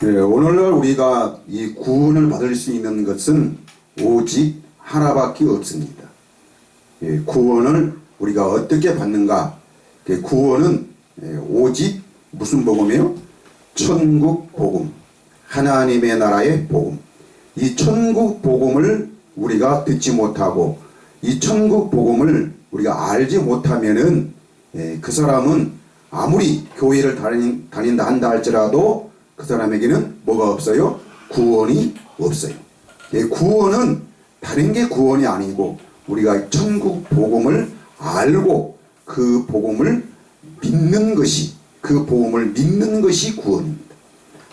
네, 오늘날 우리가 이 구원을 받을 수 있는 것은 오직 하나밖에 없습니다. 예, 구원을 우리가 어떻게 받는가? 구원은 오직 무슨 복음이에요? 천국 복음, 하나님의 나라의 복음. 이 천국 복음을 우리가 듣지 못하고 이 천국 복음을 우리가 알지 못하면은 그 사람은 아무리 교회를 다닌다 한다 할지라도 그 사람에게는 뭐가 없어요? 구원이 없어요. 구원은 다른 게 구원이 아니고 우리가 천국 복음을 알고 그 복음을 믿는 것이, 그 복음을 믿는 것이 구원입니다.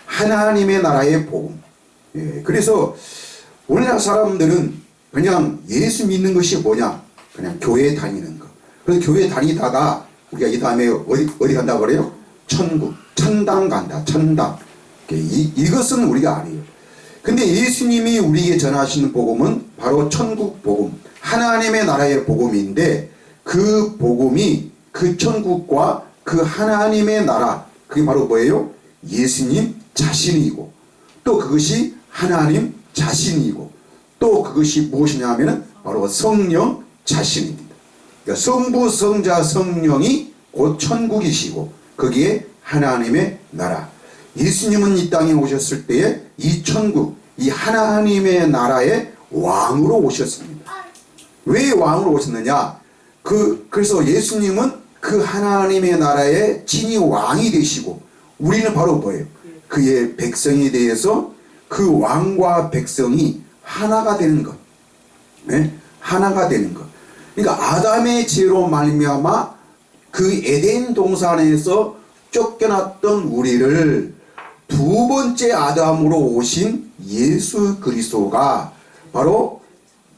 하나님의 나라의 복음. 그래서 오늘날 사람들은 그냥 예수 믿는 것이 뭐냐? 그냥 교회 다니는 거. 그래서 교회 다니다가 우리가 이 다음에 어디 간다고 그래요? 천국, 천당 간다. 천당. 이것은 우리가 아니에요. 근데 예수님이 우리에게 전하시는 복음은 바로 천국 복음, 하나님의 나라의 복음인데 그 복음이 그 천국과 그 하나님의 나라, 그게 바로 뭐예요? 예수님 자신이고 또 그것이 하나님 자신이고 또 그것이 무엇이냐 하면 바로 성령 자신입니다. 그러니까 성부, 성자, 성령이 곧 천국이시고 거기에 하나님의 나라. 예수님은 이 땅에 오셨을 때에 이 천국, 이 하나님의 나라의 왕으로 오셨습니다. 왜 왕으로 오셨느냐? 그래서 예수님은 그 하나님의 나라의 친히 왕이 되시고 우리는 바로 뭐예요? 그의 백성에 대해서 그 왕과 백성이 하나가 되는 것. 네? 하나가 되는 것. 그러니까 아담의 죄로 말미암아 그 에덴 동산에서 쫓겨났던 우리를 두 번째 아담으로 오신 예수 그리스도가 바로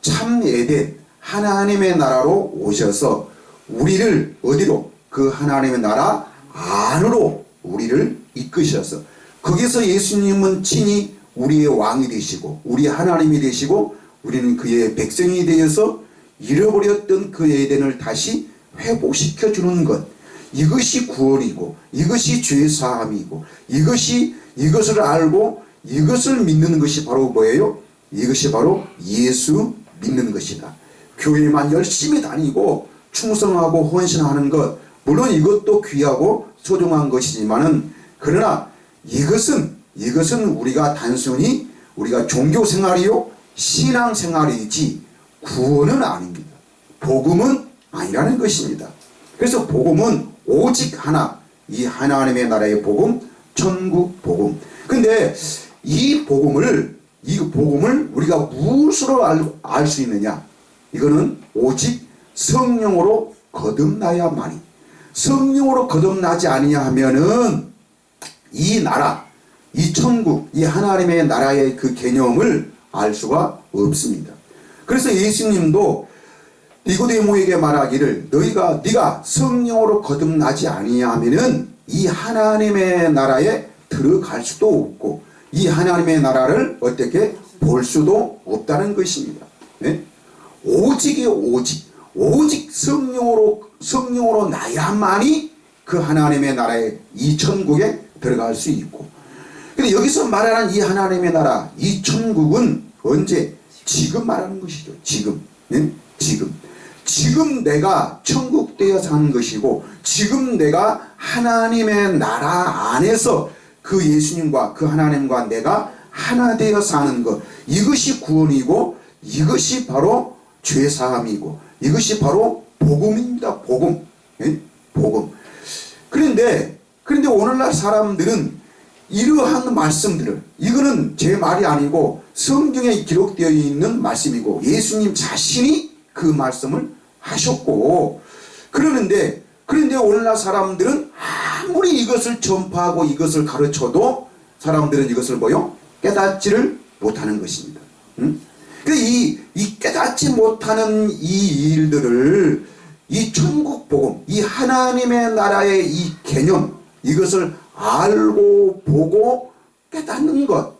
참 에덴 하나님의 나라로 오셔서 우리를 어디로? 그 하나님의 나라 안으로 우리를 이끄셔서 거기서 예수님은 친히 우리의 왕이 되시고 우리 하나님이 되시고 우리는 그의 백성이 되어서 잃어버렸던 그 에덴을 다시 회복시켜 주는 것, 이것이 구원이고 이것이 죄사함이고 이것을 알고 이것을 믿는 것이 바로 뭐예요? 이것이 바로 예수 믿는 것이다. 교회만 열심히 다니고 충성하고 헌신하는 것, 물론 이것도 귀하고 소중한 것이지만은 그러나 이것은 우리가 단순히 우리가 종교생활이요 신앙생활이지 구원은 아닙니다. 복음은 아니라는 것입니다. 그래서 복음은 오직 하나, 이 하나님의 나라의 복음, 천국 복음. 근데 이 복음을 우리가 무엇으로 알 수 있느냐? 이거는 오직 성령으로 거듭나야만이. 성령으로 거듭나지 아니하면은 이 나라, 이 천국, 이 하나님의 나라의 그 개념을 알 수가 없습니다. 그래서 예수님도 니고데모에게 말하기를 네가 성령으로 거듭나지 아니하면은 이 하나님의 나라에 들어갈 수도 없고 이 하나님의 나라를 어떻게 볼 수도 없다는 것입니다. 네? 오직 성령으로 나야만이 그 하나님의 나라에 이 천국에 들어갈 수 있고. 근데 여기서 말하는 이 하나님의 나라, 이 천국은 언제? 지금 말하는 것이죠. 지금. 네? 지금 내가 천국 되어 사는 것이고 지금 내가 하나님의 나라 안에서 그 예수님과 그 하나님과 내가 하나 되어 사는 것, 이것이 구원이고 이것이 바로 죄사함이고 이것이 바로 복음입니다. 복음. 네? 복음. 그런데 오늘날 사람들은 이러한 말씀들을, 이거는 제 말이 아니고 성경에 기록되어 있는 말씀이고 예수님 자신이 그 말씀을 하셨고, 그러는데 오늘날 사람들은 아무리 이것을 전파하고 이것을 가르쳐도 사람들은 이것을 뭐요? 깨닫지를 못하는 것입니다. 그래서 이 깨닫지 못하는 이 일들을 이 천국 복음, 이 하나님의 나라의 이 개념, 이것을 알고 보고 깨닫는 것.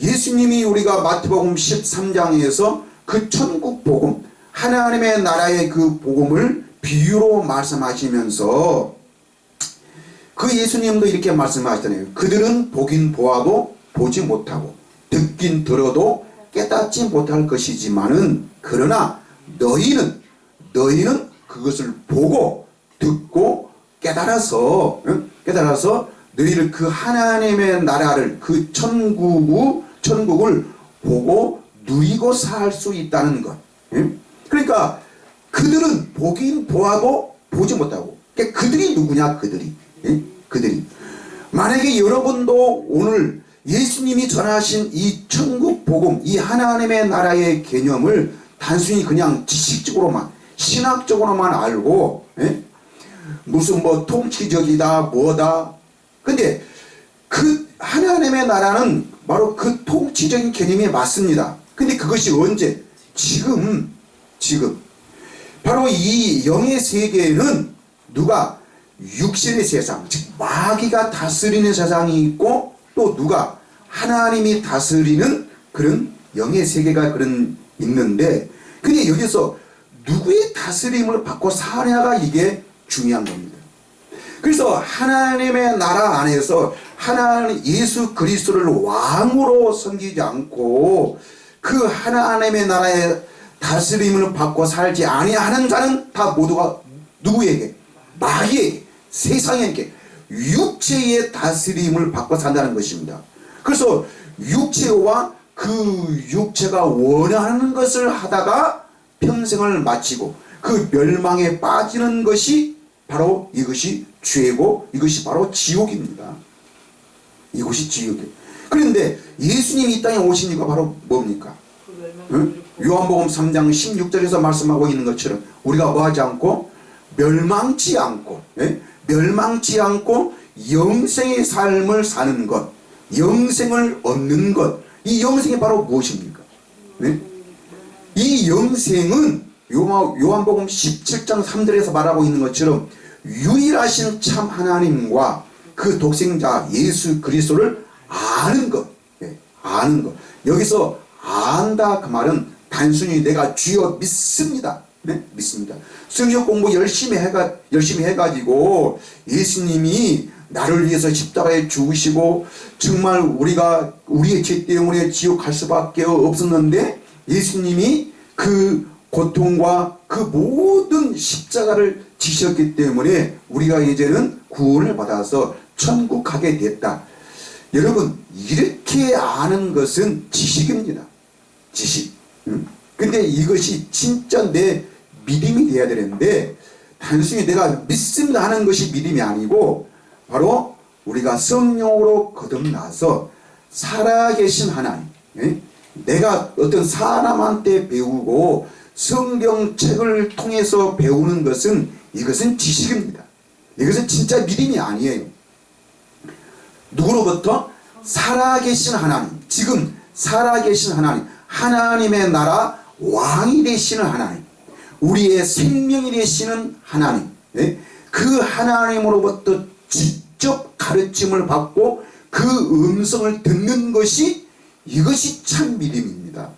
예수님이 우리가 마태복음 13장에서 그 천국 복음, 하나님의 나라의 그 복음을 비유로 말씀하시면서 그 그 예수님도 이렇게 말씀하시잖아요. 그들은 보긴 보아도 보지 못하고 듣긴 들어도 깨닫지 못할 것이지만은 그러나 너희는 그것을 보고 듣고 깨달아서 너희를 그 하나님의 나라를 그 천국을 보고 누리고 살 수 있다는 것. 그러니까 그들은 보긴 보아도 보지 못하고, 그러니까 그들이 누구냐? 그들이 만약에 여러분도 오늘 예수님이 전하신 이 천국 복음, 이 하나님의 나라의 개념을 단순히 그냥 지식적으로만, 신학적으로만 알고 무슨 뭐 통치적이다 뭐다, 근데 그 하나님의 나라는 바로 그 통치적인 개념이 맞습니다. 근데 그것이 언제? 지금 바로 이 영의 세계에는 누가? 육신의 세상, 즉 마귀가 다스리는 세상이 있고, 또 누가? 하나님이 다스리는 그런 영의 세계가 있는데, 근데 여기서 누구의 다스림을 받고 사냐가 이게 중요한 겁니다. 그래서 하나님의 나라 안에서 하나님 예수 그리스도를 왕으로 섬기지 않고 그 하나님의 나라의 다스림을 받고 살지 아니하는 자는 다 모두가 누구에게? 마귀에게, 세상에게, 육체의 다스림을 받고 산다는 것입니다. 그래서 육체와 그 육체가 원하는 것을 하다가 평생을 마치고 그 멸망에 빠지는 것이 바로 이것이 죄고, 이것이 바로 지옥입니다. 이것이 지옥이에요. 그런데 예수님이 이 땅에 오신 이유가 바로 뭡니까? 요한복음 3장 16절에서 말씀하고 있는 것처럼 우리가 뭐하지 않고 멸망치 않고 영생의 삶을 사는 것, 영생을 얻는 것, 이 영생이 바로 무엇입니까? 이 영생은 요한복음 17장 3절에서 말하고 있는 것처럼 유일하신 참 하나님과 그 독생자 예수 그리스도를 아는 것. 여기서 안다 그 말은 단순히 내가 주여 믿습니다. 믿습니다. 성경 공부 열심히 해가지고 예수님이 나를 위해서 십자가에 죽으시고 정말 우리의 죄 때문에 지옥 갈 수밖에 없었는데 예수님이 그 고통과 그 모든 십자가를 지셨기 때문에 우리가 이제는 구원을 받아서 천국 가게 됐다. 여러분, 이렇게 아는 것은 지식입니다. 지식. 근데 이것이 진짜 내 믿음이 돼야 되는데 단순히 내가 믿습니다 하는 것이 믿음이 아니고 바로 우리가 성령으로 거듭나서 살아계신 하나님, 내가 어떤 사람한테 배우고 성경책을 통해서 배우는 것은 이것은 지식입니다. 이것은 진짜 믿음이 아니에요. 누구로부터? 살아계신 하나님, 지금 살아계신 하나님, 하나님의 나라 왕이 되시는 하나님, 우리의 생명이 되시는 하나님, 그 하나님으로부터 직접 가르침을 받고 그 음성을 듣는 것이 이것이 참 믿음입니다.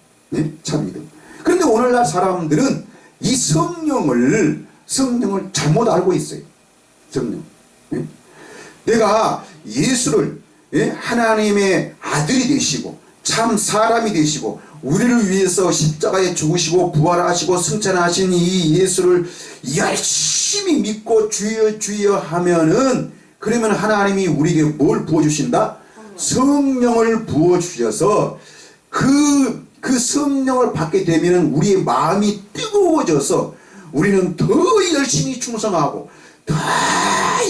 참 믿음. 그런데 오늘날 사람들은 이 성령을 잘못 알고 있어요. 성령. 내가 예수를 하나님의 아들이 되시고 참 사람이 되시고 우리를 위해서 십자가에 죽으시고 부활하시고 승천하신 이 예수를 열심히 믿고 주여 주여 하면은, 그러면 하나님이 우리에게 뭘 부어주신다? 성령을 부어주셔서 그 성령을 받게 되면 우리의 마음이 뜨거워져서 우리는 더 열심히 충성하고 더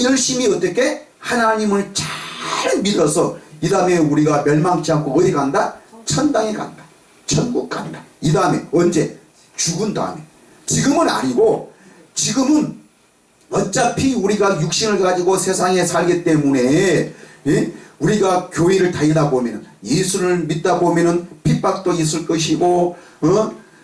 열심히 어떻게 하나님을 잘 믿어서 이 다음에 우리가 멸망치 않고 어디 간다? 천당에 간다. 천국 간다. 이 다음에 언제? 죽은 다음에. 지금은 아니고, 지금은 어차피 우리가 육신을 가지고 세상에 살기 때문에 우리가 교회를 다니다 보면, 예수를 믿다 보면 핍박도 있을 것이고,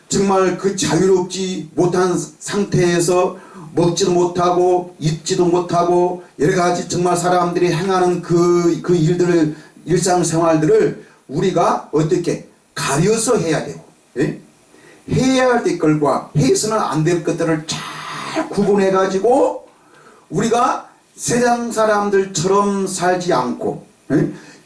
정말 그 자유롭지 못한 상태에서 먹지도 못하고 입지도 못하고 여러가지 정말 사람들이 행하는 그 일들을, 일상생활들을 우리가 어떻게 가려서 해야 되고, 해야 될 것과 해서는 안 될 것들을 잘 구분해 가지고 우리가 세상 사람들처럼 살지 않고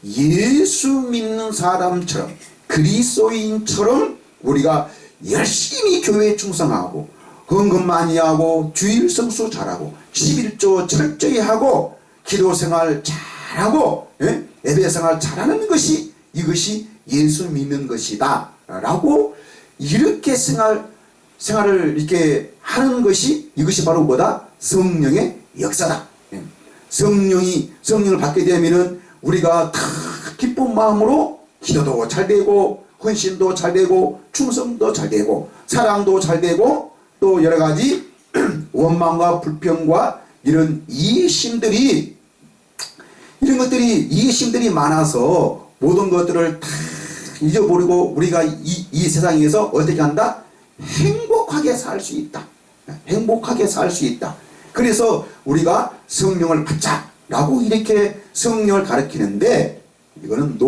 예수 믿는 사람처럼 그리스도인처럼 우리가 열심히 교회에 충성하고 헌금 많이 하고 주일 성수 잘하고 11조 철저히 하고 기도 생활 잘하고 예배 생활 잘하는 것이 이것이 예수 믿는 것이다 라고 이렇게 생활을 이렇게 하는 것이 이것이 바로 뭐다? 성령의 역사다. 성령을 받게 되면은 우리가 다 기쁜 마음으로 기도도 잘 되고 헌신도 잘 되고 충성도 잘 되고 사랑도 잘 되고 또 여러 가지 원망과 불평과 이런 이해심들이 많아서 모든 것들을 다 잊어버리고 우리가 이 세상에서 어떻게 한다? 행복하게 살 수 있다. 행복하게 살 수 있다. 그래서 우리가 성령을 받자라고 이렇게 성령을 가르치는데 이거는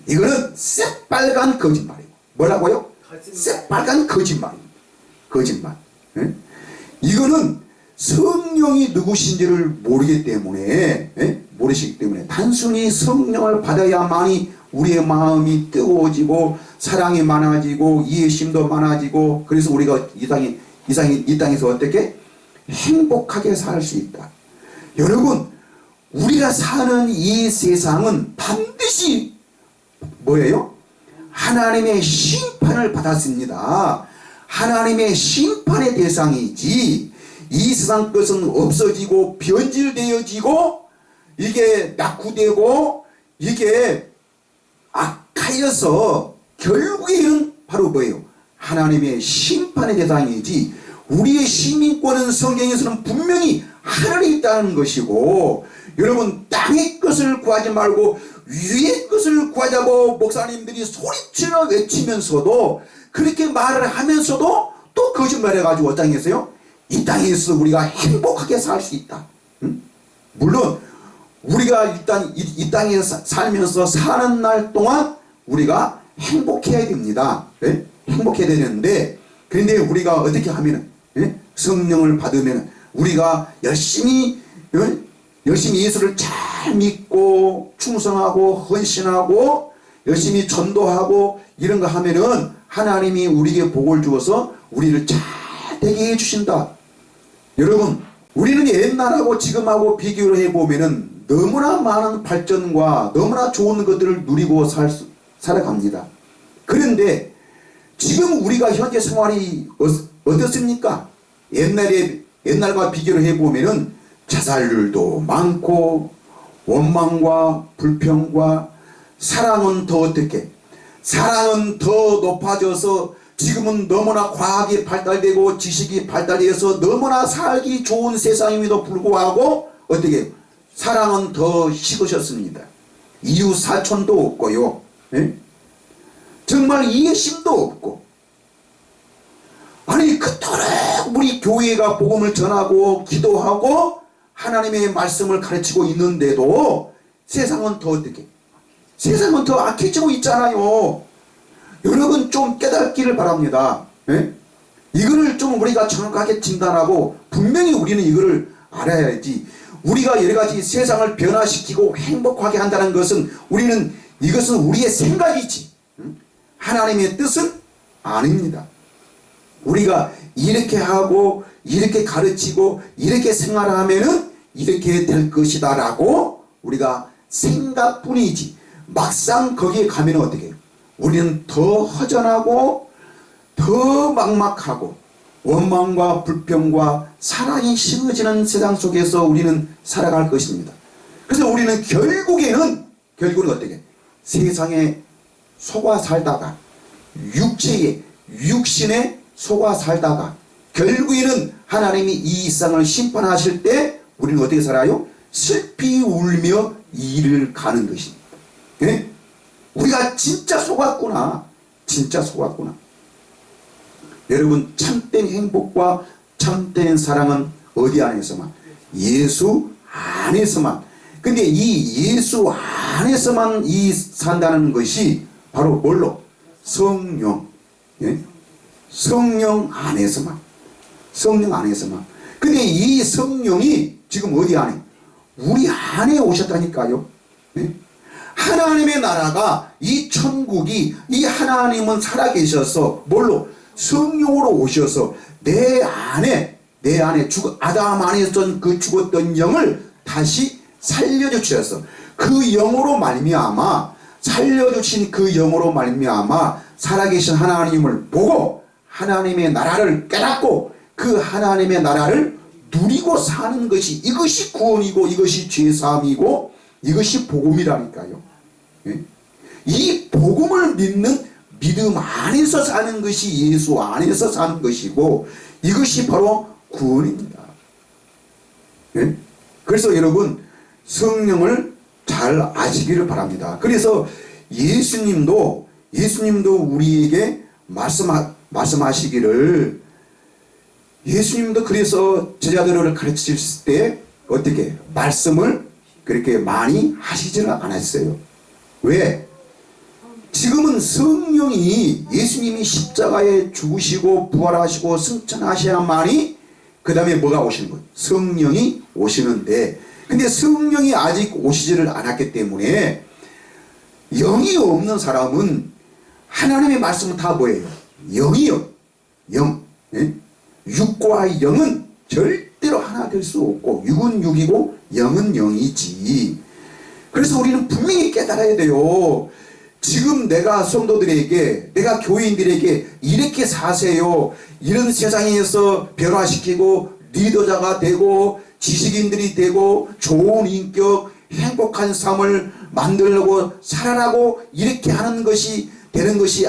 이거는 새빨간 거짓말이에요. 뭐라고요? 새빨간 거짓말입니다. 거짓말. 이거는 성령이 누구신지를 모르기 때문에 모르시기 때문에 단순히 성령을 받아야만이 우리의 마음이 뜨거워지고 사랑이 많아지고 이해심도 많아지고 그래서 우리가 이 땅에서 어떻게 행복하게 살 수 있다. 여러분 우리가 사는 이 세상은 반드시 뭐예요? 하나님의 심판을 받았습니다. 하나님의 심판의 대상이지 이 세상 것은 없어지고 변질되어지고 이게 낙후되고 이게 악하여서 결국에는 바로 뭐예요? 하나님의 심판의 대상이지 우리의 시민권은 성경에서는 분명히 하늘에 있다는 것이고 여러분 땅의 것을 구하지 말고 위의 것을 구하자고 목사님들이 소리치며 외치면서도 그렇게 말을 하면서도 또 거짓말을 해가지고 어떤 땅에서요? 이 땅에서 우리가 행복하게 살 수 있다. 물론 우리가 일단 이 땅에서 살면서 사는 날 동안 우리가 행복해야 됩니다. 행복해야 되는데 그런데 우리가 어떻게 하면은 성령을 받으면 우리가 열심히 예수를 잘 믿고 충성하고 헌신하고 열심히 전도하고 이런 거 하면은 하나님이 우리에게 복을 주어서 우리를 잘 되게 해주신다. 여러분 우리는 옛날하고 지금하고 비교를 해보면은 너무나 많은 발전과 너무나 좋은 것들을 누리고 살아갑니다. 그런데 지금 우리가 현재 생활이 어떻습니까? 옛날과 비교를 해보면은 자살률도 많고 원망과 불평과 사랑은 더 어떻게? 사랑은 더 높아져서 지금은 너무나 과학이 발달되고 지식이 발달해서 너무나 살기 좋은 세상임에도 불구하고 어떻게? 사랑은 더 식으셨습니다. 이웃 사촌도 없고요. 정말 이해심도 없고 아니 그토록 우리 교회가 복음을 전하고 기도하고 하나님의 말씀을 가르치고 있는데도 세상은 더 어떻게? 세상은 더 악해지고 있잖아요. 여러분 좀 깨닫기를 바랍니다. 이거를 좀 우리가 정확하게 진단하고 분명히 우리는 이거를 알아야지. 우리가 여러가지 세상을 변화시키고 행복하게 한다는 것은 이것은 우리의 생각이지 하나님의 뜻은 아닙니다. 우리가 이렇게 하고 이렇게 가르치고 이렇게 생활하면은 이렇게 될 것이다 라고 우리가 생각뿐이지 막상 거기에 가면 어떻게 해요? 우리는 더 허전하고 더 막막하고 원망과 불평과 사랑이 심어지는 세상 속에서 우리는 살아갈 것입니다. 그래서 우리는 결국에는 어떻게? 세상에 속아 살다가 육신에 속아 살다가 결국에는 하나님이 이 세상을 심판하실 때 우리는 어떻게 살아요? 슬피 울며 이를 가는 것입니다. 우리가 진짜 속았구나. 진짜 속았구나. 여러분 참된 행복과 참된 사랑은 어디 안에서만? 예수 안에서만. 근데 이 예수 안에서만 산다는 것이 바로 뭘로? 성령. 성령 안에서만. 성령 안에서만. 근데 이 성령이 지금 어디 안에? 우리 안에 오셨다니까요. 네? 하나님의 나라가, 이 천국이, 이 하나님은 살아계셔서 뭘로? 성령으로 오셔서 내 안에 아담 안에 있던 그 죽었던 영을 다시 살려주셔서 그 영으로 말미암아, 살려주신 그 영으로 말미암아 살아계신 하나님을 보고 하나님의 나라를 깨닫고 그 하나님의 나라를 누리고 사는 것이, 이것이 구원이고 이것이 죄사함이고 이것이 복음이라니까요. 예? 이 복음을 믿는 믿음 안에서 사는 것이 예수 안에서 사는 것이고 이것이 바로 구원입니다. 예? 그래서 여러분 성령을 잘 아시기를 바랍니다. 그래서 예수님도 우리에게 말씀하시기를, 예수님도 그래서 제자들을 가르칠 때 어떻게 말씀을 그렇게 많이 하시지는 않았어요. 왜? 지금은 성령이, 예수님이 십자가에 죽으시고 부활하시고 승천하셔야만이 그 다음에 뭐가 오시는 거예요? 성령이 오시는데, 근데 성령이 아직 오시지를 않았기 때문에 영이 없는 사람은 하나님의 말씀은 다 뭐예요? 영이요. 영. 예? 육과 영은 절대로 하나 될 수 없고, 육은 육이고 영은 영이지. 그래서 우리는 분명히 깨달아야 돼요. 지금 내가 성도들에게, 내가 교인들에게 이렇게 사세요, 이런 세상에서 변화시키고 리더자가 되고 지식인들이 되고 좋은 인격, 행복한 삶을 만들려고 살아라고 이렇게 하는 것이 되는 것이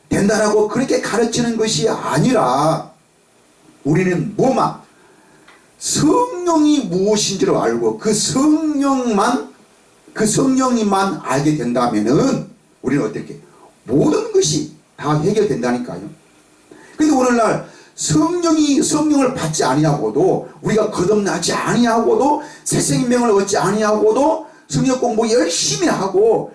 된다라고 그렇게 가르치는 것이 아니라, 우리는 뭐만 성령이 무엇인지를 알고 그 성령이만 알게 된다면은 우리는 어떻게 모든 것이 다 해결된다니까요. 근데 오늘날 성령을 받지 아니하고도, 우리가 거듭나지 아니하고도, 새 생명을 얻지 아니하고도 성령 공부 열심히 하고,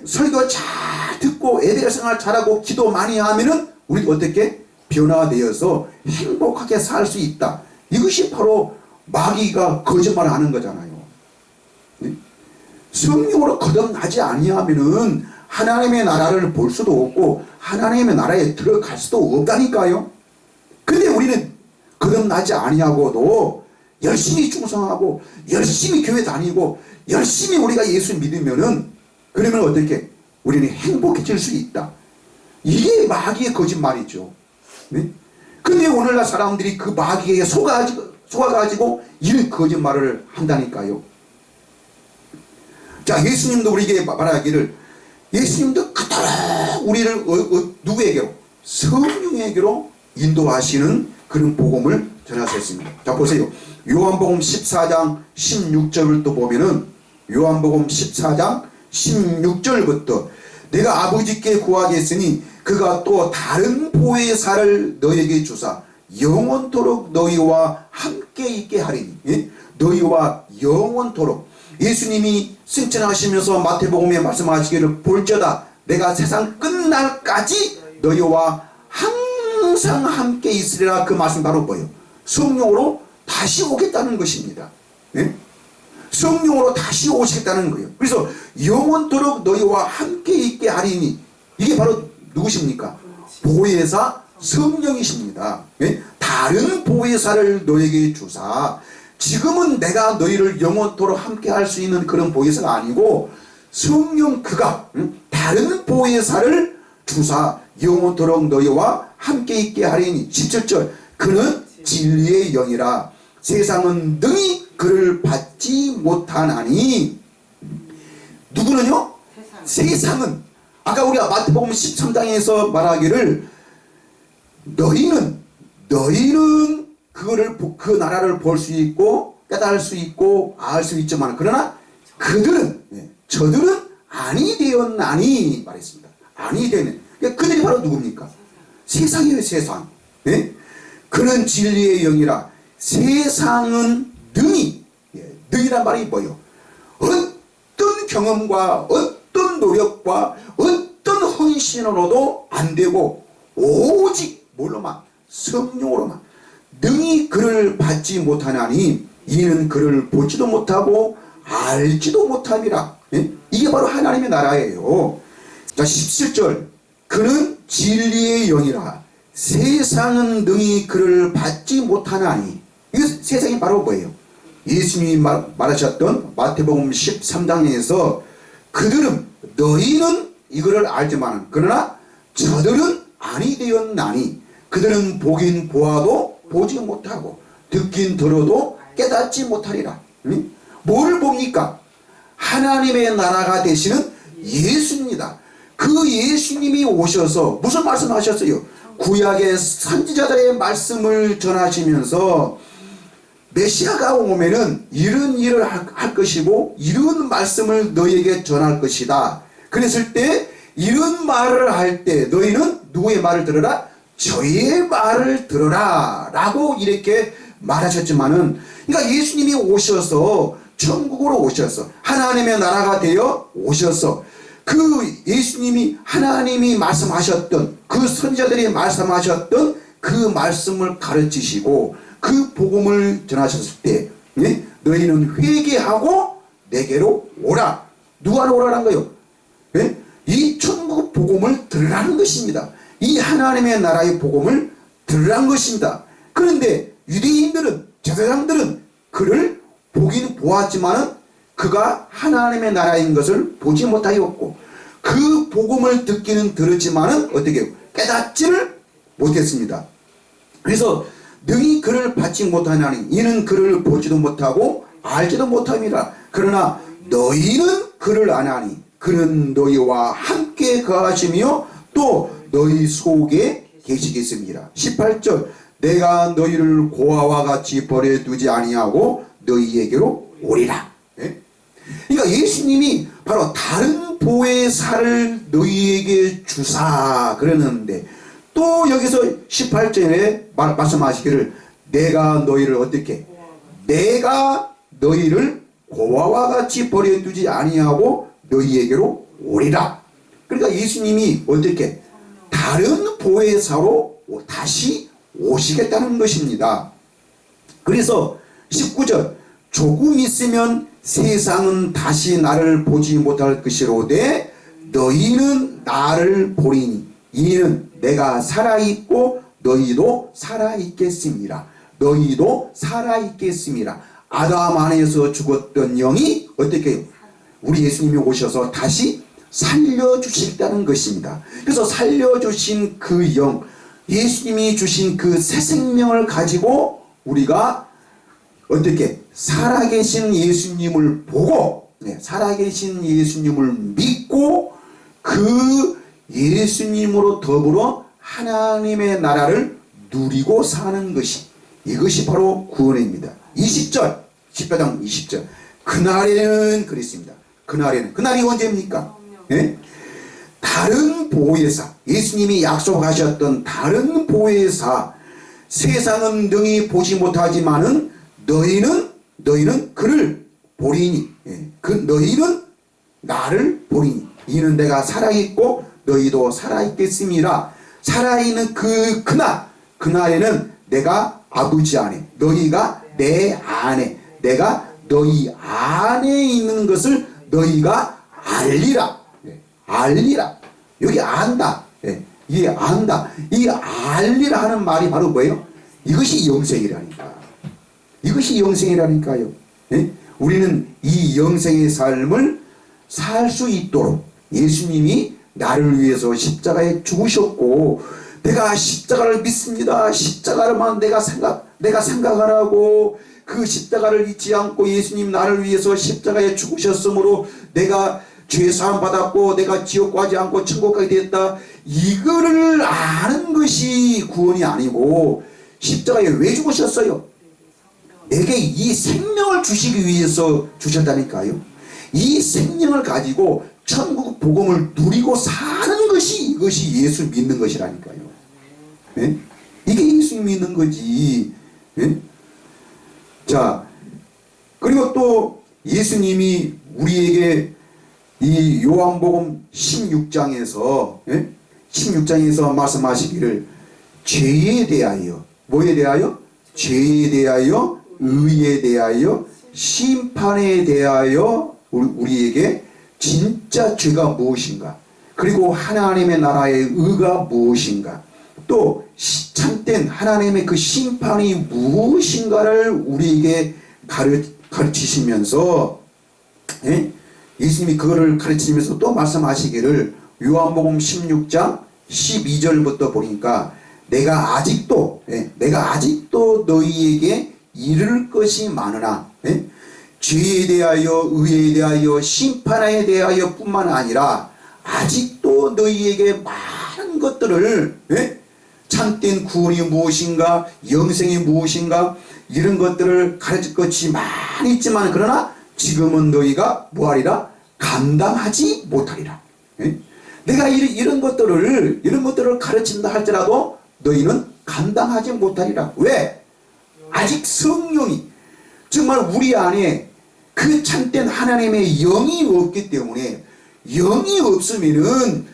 설교 잘 듣고 예배 생활 잘하고 기도 많이 하면은 우리가 어떻게 변화가 되어서 행복하게 살 수 있다. 이것이 바로 마귀가 거짓말을 하는 거잖아요. 네? 성령으로 거듭나지 아니하면은 하나님의 나라를 볼 수도 없고 하나님의 나라에 들어갈 수도 없다니까요. 근데 우리는 거듭나지 아니하고도 열심히 충성하고 열심히 교회 다니고 열심히 우리가 예수 믿으면은, 그러면 어떻게 우리는 행복해질 수 있다. 이게 마귀의 거짓말이죠. 네? 근데 오늘날 사람들이 그 마귀에게 속아가지고 이런 거짓말을 한다니까요. 자, 예수님도 우리에게 말하기를, 예수님도 그토록 우리를 누구에게로? 성령에게로 인도하시는 그런 복음을 전하셨습니다. 자, 보세요. 요한복음 14장 16절을 또 보면은, 요한복음 14장 16절부터 내가 아버지께 구하겠으니 그가 또 다른 보혜사를 너에게 주사 영원토록 너희와 함께 있게 하리니. 예? 너희와 영원토록. 예수님이 승천하시면서 마태복음에 말씀하시기를, 볼저다 내가 세상 끝날까지 너희와 항상 함께 있으리라. 그 말씀 바로 뭐예요? 성령으로 다시 오겠다는 것입니다. 네? 성령으로 다시 오시겠다는 거예요. 그래서 영원토록 너희와 함께 있게 하리니, 이게 바로 누구십니까? 보혜사 성령이십니다. 네? 다른 보혜사를 너에게 주사, 지금은 내가 너희를 영원토록 함께 할 수 있는 그런 보혜사가 아니고 성령 그가 다른 보혜사를 주사 영원토록 너희와 함께 있게 하리니. 17절 그는 진리의 영이라 세상은 능히 그를 받지 못하나니. 누구는요? 세상은 아까 우리가 마태복음 13장에서 말하기를, 너희는 그거를, 그 나라를 볼 수 있고 깨달을 수 있고 알 수 있지만, 그러나 저들은 아니 되었나니 말했습니다. 아니 되는. 그러니까 그들이 바로 누굽니까? 세상이에요, 세상. 네? 그는 진리의 영이라 세상은 능히, 능이란 말이 뭐예요? 어떤 경험과 어떤 노력과 어떤 헌신으로도 안 되고 오직 뭘로만? 성령으로만 능히 그를 받지 못하나니. 이는 그를 보지도 못하고 알지도 못함이라. 예? 이게 바로 하나님의 나라예요. 자, 17절. 그는 진리의 영이라 세상은 능히 그를 받지 못하나니. 이거 세상이 바로 뭐예요? 예수님이 말하셨던 마태복음 13장에서 그들은 너희는 이거를 알지만 그러나 저들은 아니 되었나니 그들은 보긴 보아도 보지 못하고 듣긴 들어도 깨닫지 못하리라. 응? 뭘 봅니까? 하나님의 나라가 되시는 예수입니다. 그 예수님이 오셔서 무슨 말씀하셨어요? 구약의 선지자들의 말씀을 전하시면서 메시아가 오면은 이런 일을 할 것이고 이런 말씀을 너희에게 전할 것이다. 그랬을 때 이런 말을 할 때 너희는 누구의 말을 들어라? 저희의 말을 들어라 라고 이렇게 말하셨지만은, 그러니까 예수님이 오셔서 천국으로 오셔서 하나님의 나라가 되어 오셔서 그 예수님이 하나님이 말씀하셨던 그 선지자들이 말씀하셨던 그 말씀을 가르치시고 그 복음을 전하셨을 때, 네? 너희는 회개하고 내게로 오라. 누가로 오라는 거요? 네? 이 천국 복음을 들으라는 것입니다. 이 하나님의 나라의 복음을 들으라는 것입니다. 그런데 유대인들은, 제사장들은 그를 보긴 보았지만은 그가 하나님의 나라인 것을 보지 못하였고 그 복음을 듣기는 들었지만은 어떻게 깨닫지를 못했습니다. 그래서 능히 그를 받지 못하나니 이는 그를 보지도 못하고 알지도 못함이라. 그러나 너희는 그를 아나니 그는 너희와 함께 거하시며 또 너희 속에 계시겠습니다. 18절. 내가 너희를 고아와 같이 버려두지 아니하고 너희에게로 오리라. 네? 그러니까 예수님이 바로 다른 보혜사를 너희에게 주사 그러는데 또 여기서 18절에 말씀하시기를 내가 너희를 어떻게? 내가 너희를 고아와 같이 버려두지 아니하고 너희에게로 오리라. 그러니까 예수님이 어떻게? 다른 보혜사로 다시 오시겠다는 것입니다. 그래서 19절. 조금 있으면 세상은 다시 나를 보지 못할 것이로되 너희는 나를 보리니 이는 내가 살아있고 너희도 살아있겠습니다. 너희도 살아있겠습니다. 아담 안에서 죽었던 영이 어떻게 해요? 우리 예수님이 오셔서 다시 살려주시겠다는 것입니다. 그래서 살려주신 그 영, 예수님이 주신 그 새 생명을 가지고 우리가 어떻게 살아계신 예수님을 보고 살아계신 예수님을 믿고 그 예수님으로 더불어 하나님의 나라를 누리고 사는 것이, 이것이 바로 구원입니다. 20절 14장 20절. 그날에는 그랬습니다. 그날이 언제입니까? 예? 다른 보혜사, 예수님이 약속하셨던 다른 보혜사, 세상은 능히 보지 못하지만은 너희는 그를 보리니, 너희는 나를 보리니 이는 내가 살아있고 너희도 살아있겠음이라. 살아있는 그날에는 내가 아버지 안에, 너희가 내 안에, 내가 너희 안에 있는 것을 너희가 알리라. 알리라. 여기 안다. 이게 안다. 이 알리라 하는 말이 바로 뭐예요? 이것이 영생이라니까. 이것이 영생이라니까요. 우리는 이 영생의 삶을 살 수 있도록 예수님이 나를 위해서 십자가에 죽으셨고, 내가 십자가를 믿습니다. 십자가를만 내가 생각하라고 그 십자가를 잊지 않고 예수님 나를 위해서 십자가에 죽으셨으므로 내가 죄사함 받았고 내가 지옥 가지 않고 천국 가게 됐다. 이거를 아는 것이 구원이 아니고, 십자가에 왜 죽으셨어요? 내게 이 생명을 주시기 위해서 주셨다니까요. 이 생명을 가지고 천국 복음을 누리고 사는 것이, 이것이 예수 믿는 것이라니까요. 네? 이게 예수 믿는 거지. 네? 자, 그리고 또 예수님이 우리에게 이 요한복음 16장에서 16장에서 말씀하시기를 죄에 대하여, 뭐에 대하여? 죄에 대하여 의에 대하여 심판에 대하여 우리에게 진짜 죄가 무엇인가, 그리고 하나님의 나라의 의가 무엇인가, 또 참된 하나님의 그 심판이 무엇인가를 우리에게 가르치시면서, 예수님이 그거를 가르치면서 또 말씀하시기를, 요한복음 16장 12절부터 보니까 내가 아직도 너희에게 이를 것이 많으나, 죄에 대하여 의에 대하여 심판에 대하여 뿐만 아니라 아직도 너희에게 많은 것들을, 참된 구원이 무엇인가, 영생이 무엇인가, 이런 것들을 가르칠 것이 많이 있지만, 그러나 지금은 너희가 뭐하리라? 감당하지 못하리라. 내가 이런 것들을 가르친다 할지라도 너희는 감당하지 못하리라. 왜? 아직 성령이, 정말 우리 안에 그 참된 하나님의 영이 없기 때문에, 영이 없으면은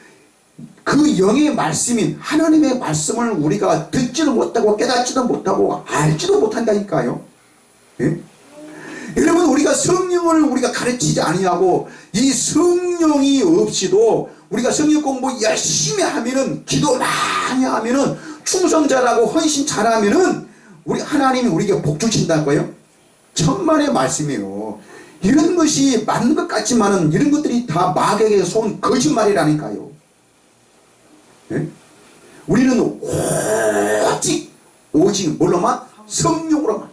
그 영의 말씀인 하나님의 말씀을 우리가 듣지도 못하고 깨닫지도 못하고 알지도 못한다니까요. 여러분, 우리가 성령을 우리가 가르치지 아니하고 이 성령이 없이도 우리가 성령 공부 열심히 하면은, 기도 많이 하면은, 충성 잘하고 헌신 잘하면은 우리 하나님이 우리에게 복 주신다고요? 천만의 말씀이에요. 이런 것이 맞는 것 같지만은 이런 것들이 다 마귀에게 쏜 거짓말이라니까요. 우리는 오직 뭘로만? 성령으로만.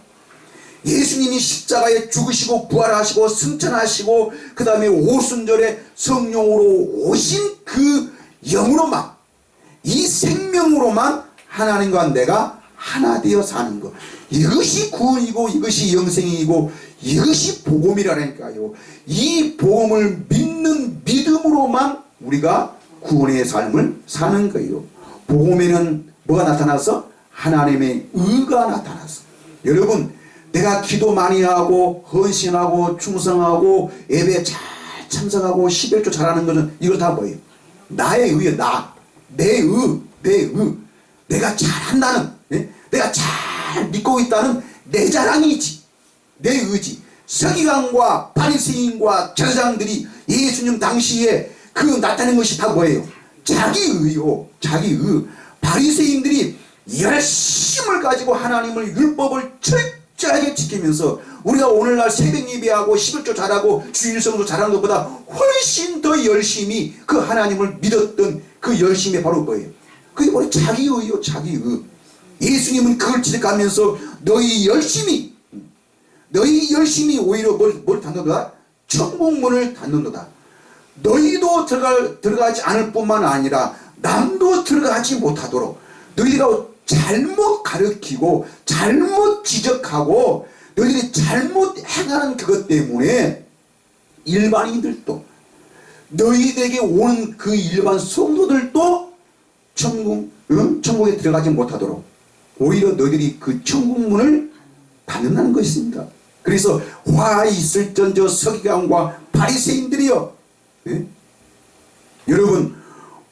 예수님이 십자가에 죽으시고 부활하시고 승천하시고 그 다음에 오순절에 성령으로 오신 그 영으로만, 이 생명으로만 하나님과 내가 하나 되어 사는 것, 이것이 구원이고 이것이 영생이고 이것이 복음이라니까요. 이 복음을 믿는 믿음으로만 우리가 구원의 삶을 사는 거예요. 복음에는 뭐가 나타나서? 하나님의 의가 나타나서. 여러분, 내가 기도 많이 하고 헌신하고 충성하고 예배 잘 참석하고 11조 잘하는 것은 이거 다 뭐예요? 나의 의예요. 내 의. 내가 잘한다는, 내가 잘 믿고 있다는 내 자랑이지, 내 의지. 서기관과 바리새인과 제사장들이 예수님 당시에 그 나타낸 것이 다 뭐예요? 자기 의요. 자기 의. 바리새인들이 열심을 가지고 하나님을 율법을 철저하게 지키면서 우리가 오늘날 새벽 예배하고 11조 잘하고 주일성도 잘하는 것보다 훨씬 더 열심히 그 하나님을 믿었던 그 열심이 바로 뭐예요? 그게 바로 자기 의요. 자기 의. 예수님은 그걸 지적하면서 너희 열심히 오히려 뭘 닫는도다? 천국문을 닫는도다. 너희도 들어가지 않을 뿐만 아니라 남도 들어가지 못하도록 너희가 잘못 가르치고 잘못 지적하고 너희들이 잘못 행하는 그것 때문에 일반인들도, 너희들에게 오는 그 일반 성도들도 천국에 들어가지 못하도록 오히려 너희들이 그 천국문을 닫는다는 것입니다. 그래서 화 있을전저 서기관과 바리새인들이요, 여러분,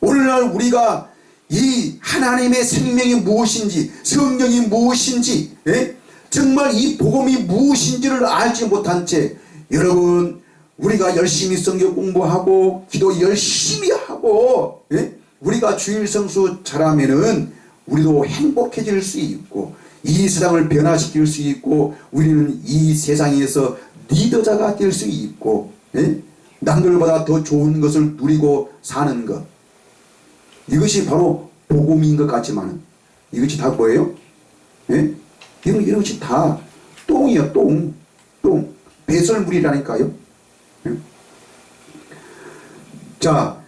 오늘날 우리가 이 하나님의 생명이 무엇인지, 성령이 무엇인지, 정말 이 복음이 무엇인지를 알지 못한 채, 여러분, 우리가 열심히 성경 공부하고 기도 열심히 하고 우리가 주일 성수 잘하면은 우리도 행복해질 수 있고 이 세상을 변화시킬 수 있고 우리는 이 세상에서 리더자가 될 수 있고 남들보다 더 좋은 것을 누리고 사는 것, 이것이 바로 복음인 것 같지만 이것이 다 뭐예요? 이런 것이 다 똥이야. 똥 배설물이라니까요. 자,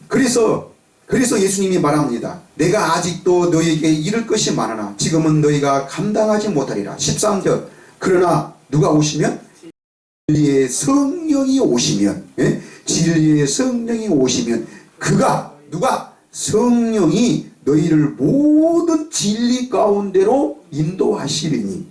그래서 예수님이 말합니다. 내가 아직도 너희에게 이를 것이 많으나 지금은 너희가 감당하지 못하리라. 13절. 그러나 누가 오시면? 진리의 성령이 오시면, 진리의 성령이 오시면 누가? 성령이 너희를 모든 진리 가운데로 인도하시리니,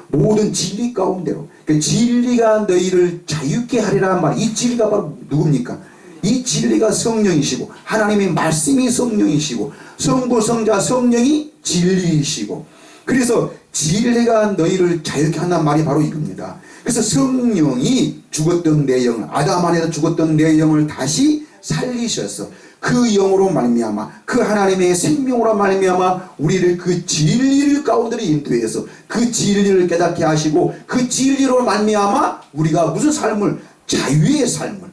모든 진리 가운데로. 그러니까 진리가 너희를 자유케 하리라 말. 이 진리가 바로 누굽니까? 이 진리가 성령이시고 하나님의 말씀이 성령이시고 성부 성자 성령이 진리이시고 그래서 진리가 너희를 자유케 한다는 말이 바로 이겁니다. 그래서 성령이 죽었던 내 영, 아담 안에서 죽었던 내 영을 다시 살리셔서 그 영으로 말미암아 그 하나님의 생명으로 말미암아 우리를 그 진리를 가운데로 인도해서 그 진리를 깨닫게 하시고 그 진리로 말미암아 우리가 무슨 삶을, 자유의 삶을,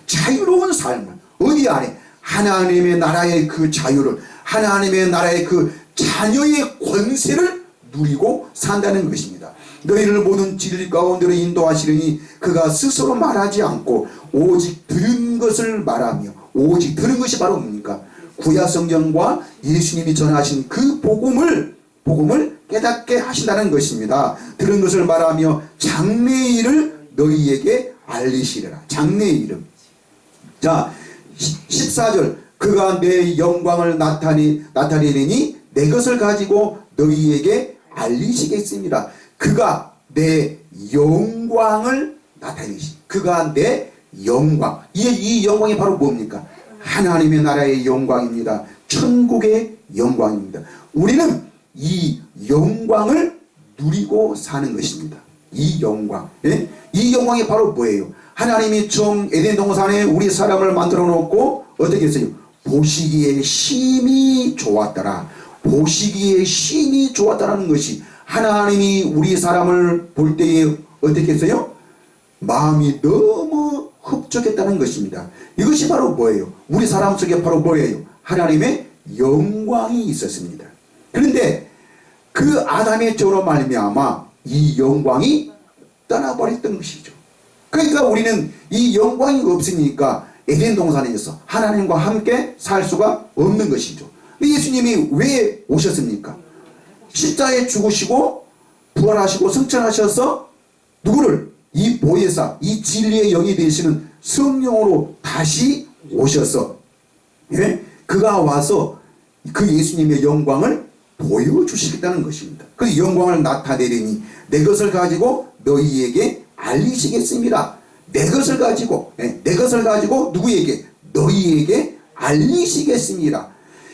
자유로운 삶을, 어디 안에 하나님의 나라의 그 자유를, 하나님의 나라의 그 자녀의 권세를 누리고 산다는 것입니다. 너희를 모든 진리 가운데로 인도하시려니 그가 스스로 말하지 않고 오직 들은 것을 말하며, 오직 들은 것이 바로 뭡니까? 구약성경과 예수님이 전하신 그 복음을 깨닫게 하신다는 것입니다. 들은 것을 말하며 장래의 일을 너희에게 알리시리라. 장래의 일은, 자 14절, 그가 내 영광을 나타내리니 내 것을 가지고 너희에게 알리시겠습니다. 그가 내 영광을 나타내시. 그가 내 영광. 이 영광이 바로 뭡니까? 하나님의 나라의 영광입니다. 천국의 영광입니다. 우리는 이 영광을 누리고 사는 것입니다. 이 영광. 이 영광이 바로 뭐예요? 하나님이 처음 에덴 동산에 우리 사람을 만들어 놓고 어떻게 했어요? 보시기에 심히 좋았더라. 보시기에 심히 좋았다라는 것이, 하나님이 우리 사람을 볼 때에 어떻게 했어요? 마음이 너무 흡족했다는 것입니다. 이것이 바로 뭐예요? 우리 사람 속에 바로 뭐예요? 하나님의 영광이 있었습니다. 그런데 그 아담의 죄로 말미암아 이 영광이 떠나버렸던 것이죠. 그러니까 우리는 이 영광이 없으니까 에덴 동산에서 하나님과 함께 살 수가 없는 것이죠. 예수님이 왜 오셨습니까? 십자가에 죽으시고 부활하시고 승천하셔서 누구를? 이 보혜사, 이 진리의 영이 되시는 성령으로 다시 오셔서, 그가 와서 그 예수님의 영광을 보여주시겠다는 것입니다. 그 영광을 나타내리니 내 것을 가지고 너희에게 알리시겠습니다. 내 것을 가지고 누구에게? 너희에게 알리시겠습니다.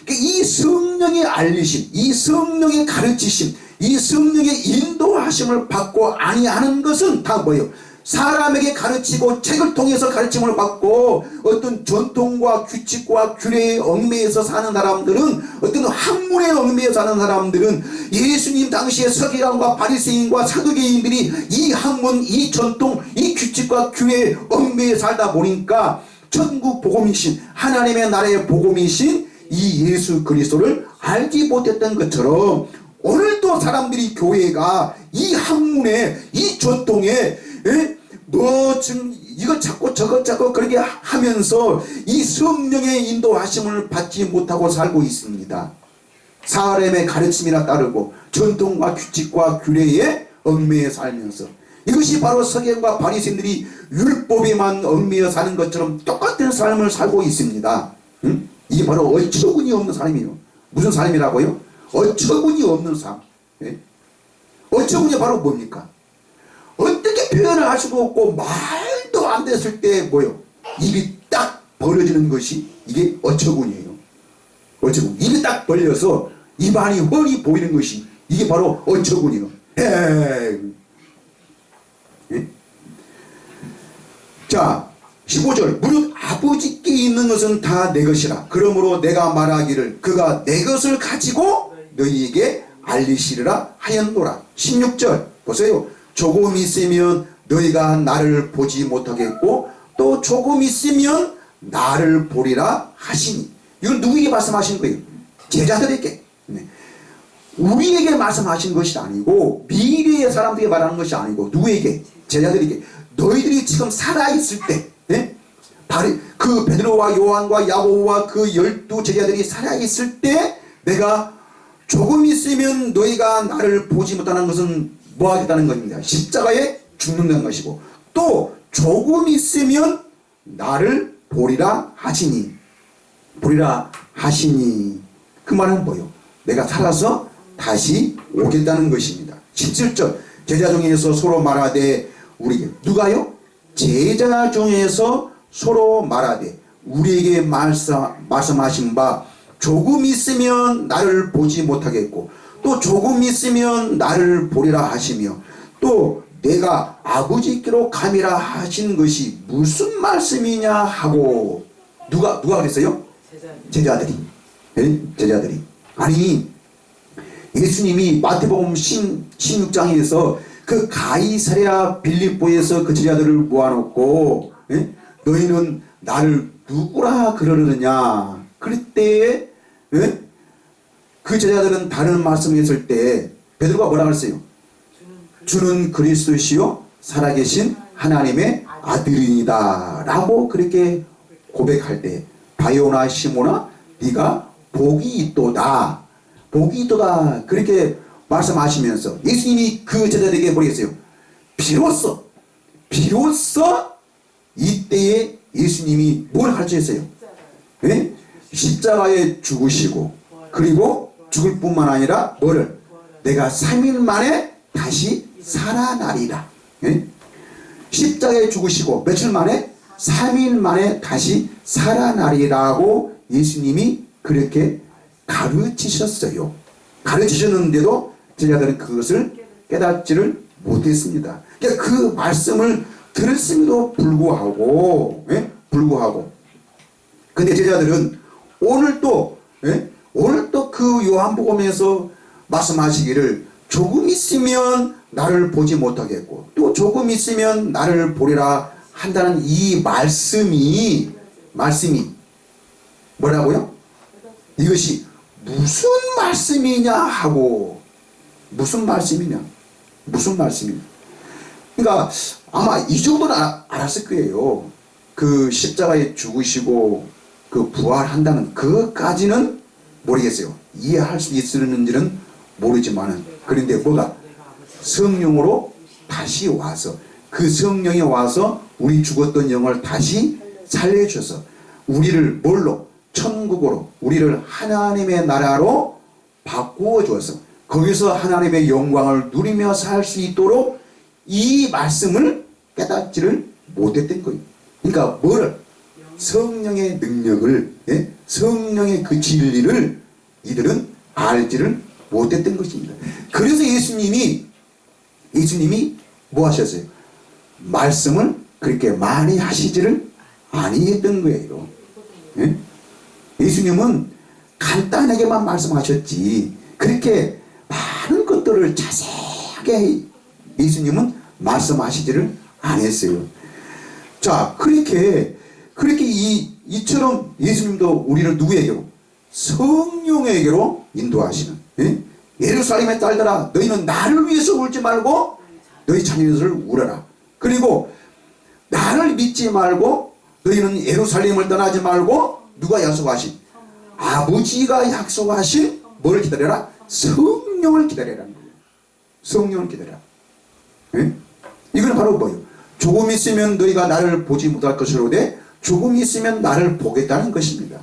이 성령의 알리심, 이 성령의 가르치심, 이 성령의 인도하심을 받고 아니하는 것은 다 뭐예요? 사람에게 가르치고 책을 통해서 가르침을 받고 어떤 전통과 규칙과 규례에 얽매여서 사는 사람들은, 어떤 학문에 얽매여 사는 사람들은 예수님 당시에 서기관과 바리새인과 사두개인들이 이 학문, 이 전통, 이 규칙과 규례에 얽매여 살다 보니까 천국 복음이신, 하나님의 나라의 복음이신 이 예수 그리스도를 알지 못했던 것처럼 오늘도 사람들이 교회가 이 학문에, 이 전통에 뭐 지금 이것 찾고 저것 찾고 그렇게 하면서 이 성령의 인도하심을 받지 못하고 살고 있습니다. 사람의 가르침이나 따르고 전통과 규칙과 규례에 얽매여 살면서, 이것이 바로 서기관과 바리새인들이 율법에만 얽매여 사는 것처럼 똑같은 삶을 살고 있습니다. 이게 바로 어처구니 없는 삶이에요. 무슨 삶이라고요? 어처구니 없는 삶. 어처구니 바로 뭡니까? 어떻게 표현을 할 수도 없고 말도 안 됐을 때 뭐요? 입이 딱 벌어지는 것이 이게 어처구니예요. 어처구니. 입이 딱 벌려서 입안이 훤히 보이는 것이 이게 바로 어처구니예요. 자 15절, 무릇 아버지께 있는 것은 다 내 것이라. 그러므로 내가 말하기를 그가 내 것을 가지고 너희에게 알리시리라 하였노라. 16절 보세요. 조금 있으면 너희가 나를 보지 못하겠고 또 조금 있으면 나를 보리라 하시니. 이건 누구에게 말씀하신 거예요? 제자들에게. 우리에게 말씀하신 것이 아니고, 미래의 사람들에게 말하는 것이 아니고, 누구에게? 제자들에게. 너희들이 지금 살아있을 때, 그 베드로와 요한과 야고보와 그 12 제자들이 살아있을 때 내가 조금 있으면 너희가 나를 보지 못하는 것은 뭐 하겠다는 것입니다. 십자가에 죽는다는 것이고, 또 조금 있으면 나를 보리라 하시니. 보리라 하시니. 그 말은 뭐요? 내가 살아서 다시 오겠다는 것입니다. 17절, 제자 중에서 서로 말하되 우리에게. 누가요? 제자 중에서 서로 말하되 우리에게 말씀하신 바 조금 있으면 나를 보지 못하겠고 또 조금 있으면 나를 보리라 하시며 또 내가 아버지께로 감이라 하신 것이 무슨 말씀이냐 하고 누가 그랬어요? 제자들이. 네? 제자들이. 아니 예수님이 마태복음 16장에서 그 가이사랴 빌립보에서 그 제자들을 모아놓고 예? 너희는 나를 누구라 그러느냐 그럴 때에 예? 그 제자들은 다른 말씀을 했을 때 베드로가 뭐라 그랬어요? 주는 그리스도시요 살아계신 하나님의 아들이다 라고 그렇게 고백할 때 바요나 시모나 네가 복이 있도다 복이 있도다 그렇게 말씀하시면서 예수님이 그 제자들에게 뭐겠어요? 비로소 이때에 예수님이 뭘 가르치셨어요? 네? 십자가에 죽으시고 그리고 죽을 뿐만 아니라 뭐를? 내가 3일 만에 다시 살아나리라. 네? 십자가에 죽으시고 며칠 만에? 3일 만에 다시 살아나리라고 예수님이 그렇게 가르치셨어요. 가르치셨는데도 제자들은 그것을 깨닫지를 못했습니다. 그러니까 그 말씀을 들었음에도 불구하고 근데 제자들은 오늘 또 그 요한복음에서 말씀하시기를 조금 있으면 나를 보지 못하겠고 또 조금 있으면 나를 보리라 한다는 이 말씀이 뭐라고요? 이것이 무슨 말씀이냐 하고 무슨 말씀이냐 그러니까 아마 이 정도는 알았을 거예요. 그 십자가에 죽으시고 그 부활한다는 그것까지는 모르겠어요. 이해할 수 있었는지는 모르지만은 그런데 뭐가 성령으로 다시 와서 그 성령이 와서 우리 죽었던 영을 다시 살려주셔서 우리를 뭘로? 천국으로 우리를 하나님의 나라로 바꾸어 주어서 거기서 하나님의 영광을 누리며 살 수 있도록 이 말씀을 깨닫지를 못했던 거예요. 그러니까 뭐를? 성령의 능력을 성령의 그 진리를 이들은 알지를 못했던 것입니다. 그래서 예수님이 뭐 하셨어요? 말씀을 그렇게 많이 하시지를 아니했던 거예요. 예? 예수님은 간단하게만 말씀하셨지 그렇게 많은 것들을 자세하게 예수님은 말씀하시지를 않았어요. 자, 그렇게 이처럼 예수님도 우리를 누구에게로? 성령에게로 인도하시는. 예? 예루살렘의 딸들아, 너희는 나를 위해서 울지 말고 너희 자녀들을 울어라. 그리고 나를 믿지 말고 너희는 예루살렘을 떠나지 말고 누가 약속하신? 아버지가 약속하신 뭐를 기다려라? 성령을 기다리라는 거예요. 성령을 기다려라. 예? 이건 바로 뭐예요? 조금 있으면 너희가 나를 보지 못할 것이로되 조금 있으면 나를 보겠다는 것입니다.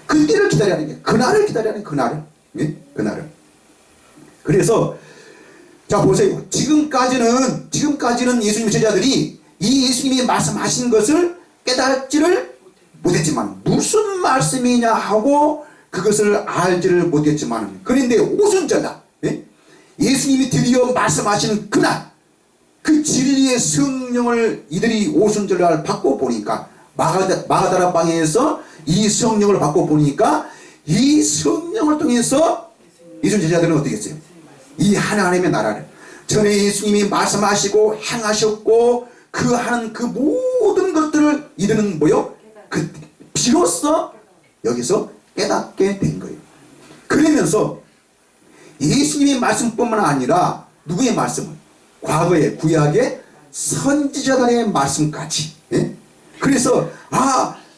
그때를 기다리라는 게 그날을 기다리라는 그날을. 예? 그날을. 그래서 자 보세요. 지금까지는 예수님 제자들이 이 예수님이 말씀하신 것을 깨닫지를 못했지만 무슨 말씀이냐 하고 그것을 알지를 못했지만 그런데 오순절날 예수님이 드디어 말씀하시는 그날 그 진리의 성령을 이들이 오순절날 받고 보니까 마가다라 방에서 이 성령을 받고 보니까 이 성령을 통해서 예수님 제자들은 어떻게 했어요? 이 하나님의 나라를 전에 예수님이 말씀하시고 행하셨고 그 하는 그 모든 것들을 이들은 뭐요? 그 비로소 여기서 깨닫게 된 거예요. 그러면서 예수님의 말씀뿐만 아니라 누구의 말씀을? 과거의 구약의 선지자들의 말씀까지. 예? 그래서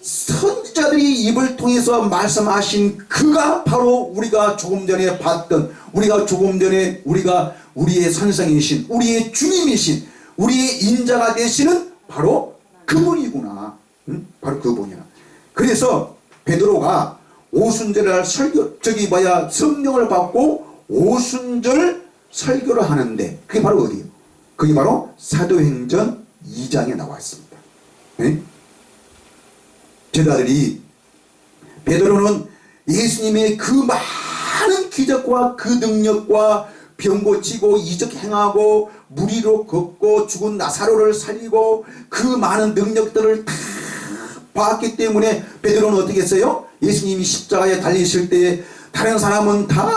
선지자들이 입을 통해서 말씀하신 그가 바로 우리가 조금 전에 봤던 우리의 선생이신 우리의 주님이신 우리의 인자가 되시는 바로 그분이구나. 바로 그분이야. 그래서 베드로가 오순절날 성령을 받고 오순절 설교를 하는데 그게 바로 어디예요? 그게 바로 사도행전 2장에 나와 있습니다. 네? 제자들이 베드로는 예수님의 그 많은 기적과 그 능력과 병 고치고 이적 행하고 물 위로 걷고 죽은 나사로를 살리고 그 많은 능력들을 다 봤기 때문에 베드로는 어떻게 했어요? 예수님이 십자가에 달리실 때 다른 사람은 다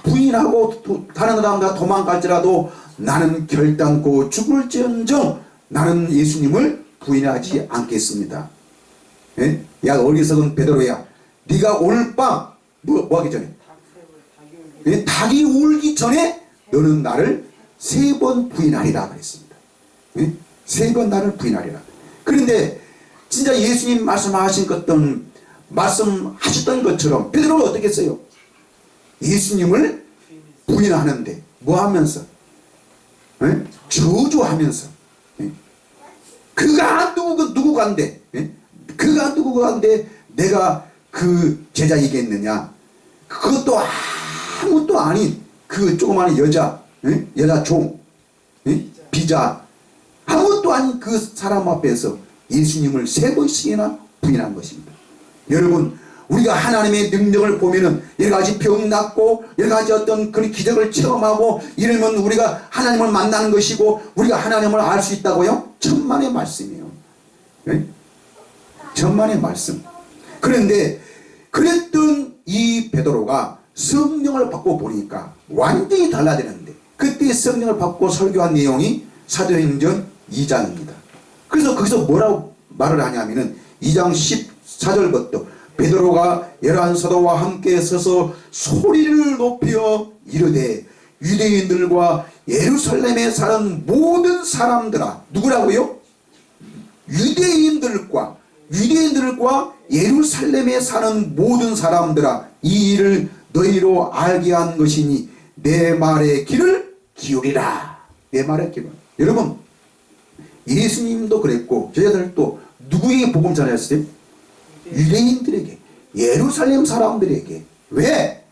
부인하고 다른 사람 다 도망갈지라도 나는 결단코 죽을지언정 나는 예수님을 부인하지 않겠습니다. 예? 야 어리석은 베드로야, 네가 오늘 밤 뭐 하기 전에 닭이 울기 전에 너는 나를 3번 부인하리라 그랬습니다. 예? 3번 나를 부인하리라. 그런데 진짜 예수님 말씀하셨던 것처럼 베드로가 어떻게 했어요? 예수님을 부인하는데 뭐 하면서? 예? 저주하면서. 예? 그가 누구간데? 예? 그가 누구간데 내가 그 제자이겠느냐? 그것도 아무것도 아닌 그 조그마한 여자, 예? 여자 종, 예? 비자, 아무것도 아닌 그 사람 앞에서 예수님을 3번씩이나 부인한 것입니다. 여러분, 우리가 하나님의 능력을 보면은 여러가지 병 낫고 여러가지 어떤 그런 기적을 체험하고 이러면 우리가 하나님을 만나는 것이고 우리가 하나님을 알 수 있다고요? 천만의 말씀이에요. 네? 천만의 말씀. 그런데 그랬던 이 베드로가 성령을 받고 보니까 완전히 달라지는데 그때 성령을 받고 설교한 내용이 사도행전 2장입니다. 그래서 거기서 뭐라고 말을 하냐면은 2장 14절부터 베드로가 11사도와 함께 서서 소리를 높여 이르되 유대인들과 예루살렘에 사는 모든 사람들아, 누구라고요? 유대인들과 예루살렘에 사는 모든 사람들아, 이 일을 너희로 알게 한 것이니 내 말의 귀를 기울이라. 내 말의 귀를. 여러분, 예수님도 그랬고 저희들도 누구에게 복음 전했어요? 유대인들에게, 예루살렘 사람들에게. 왜?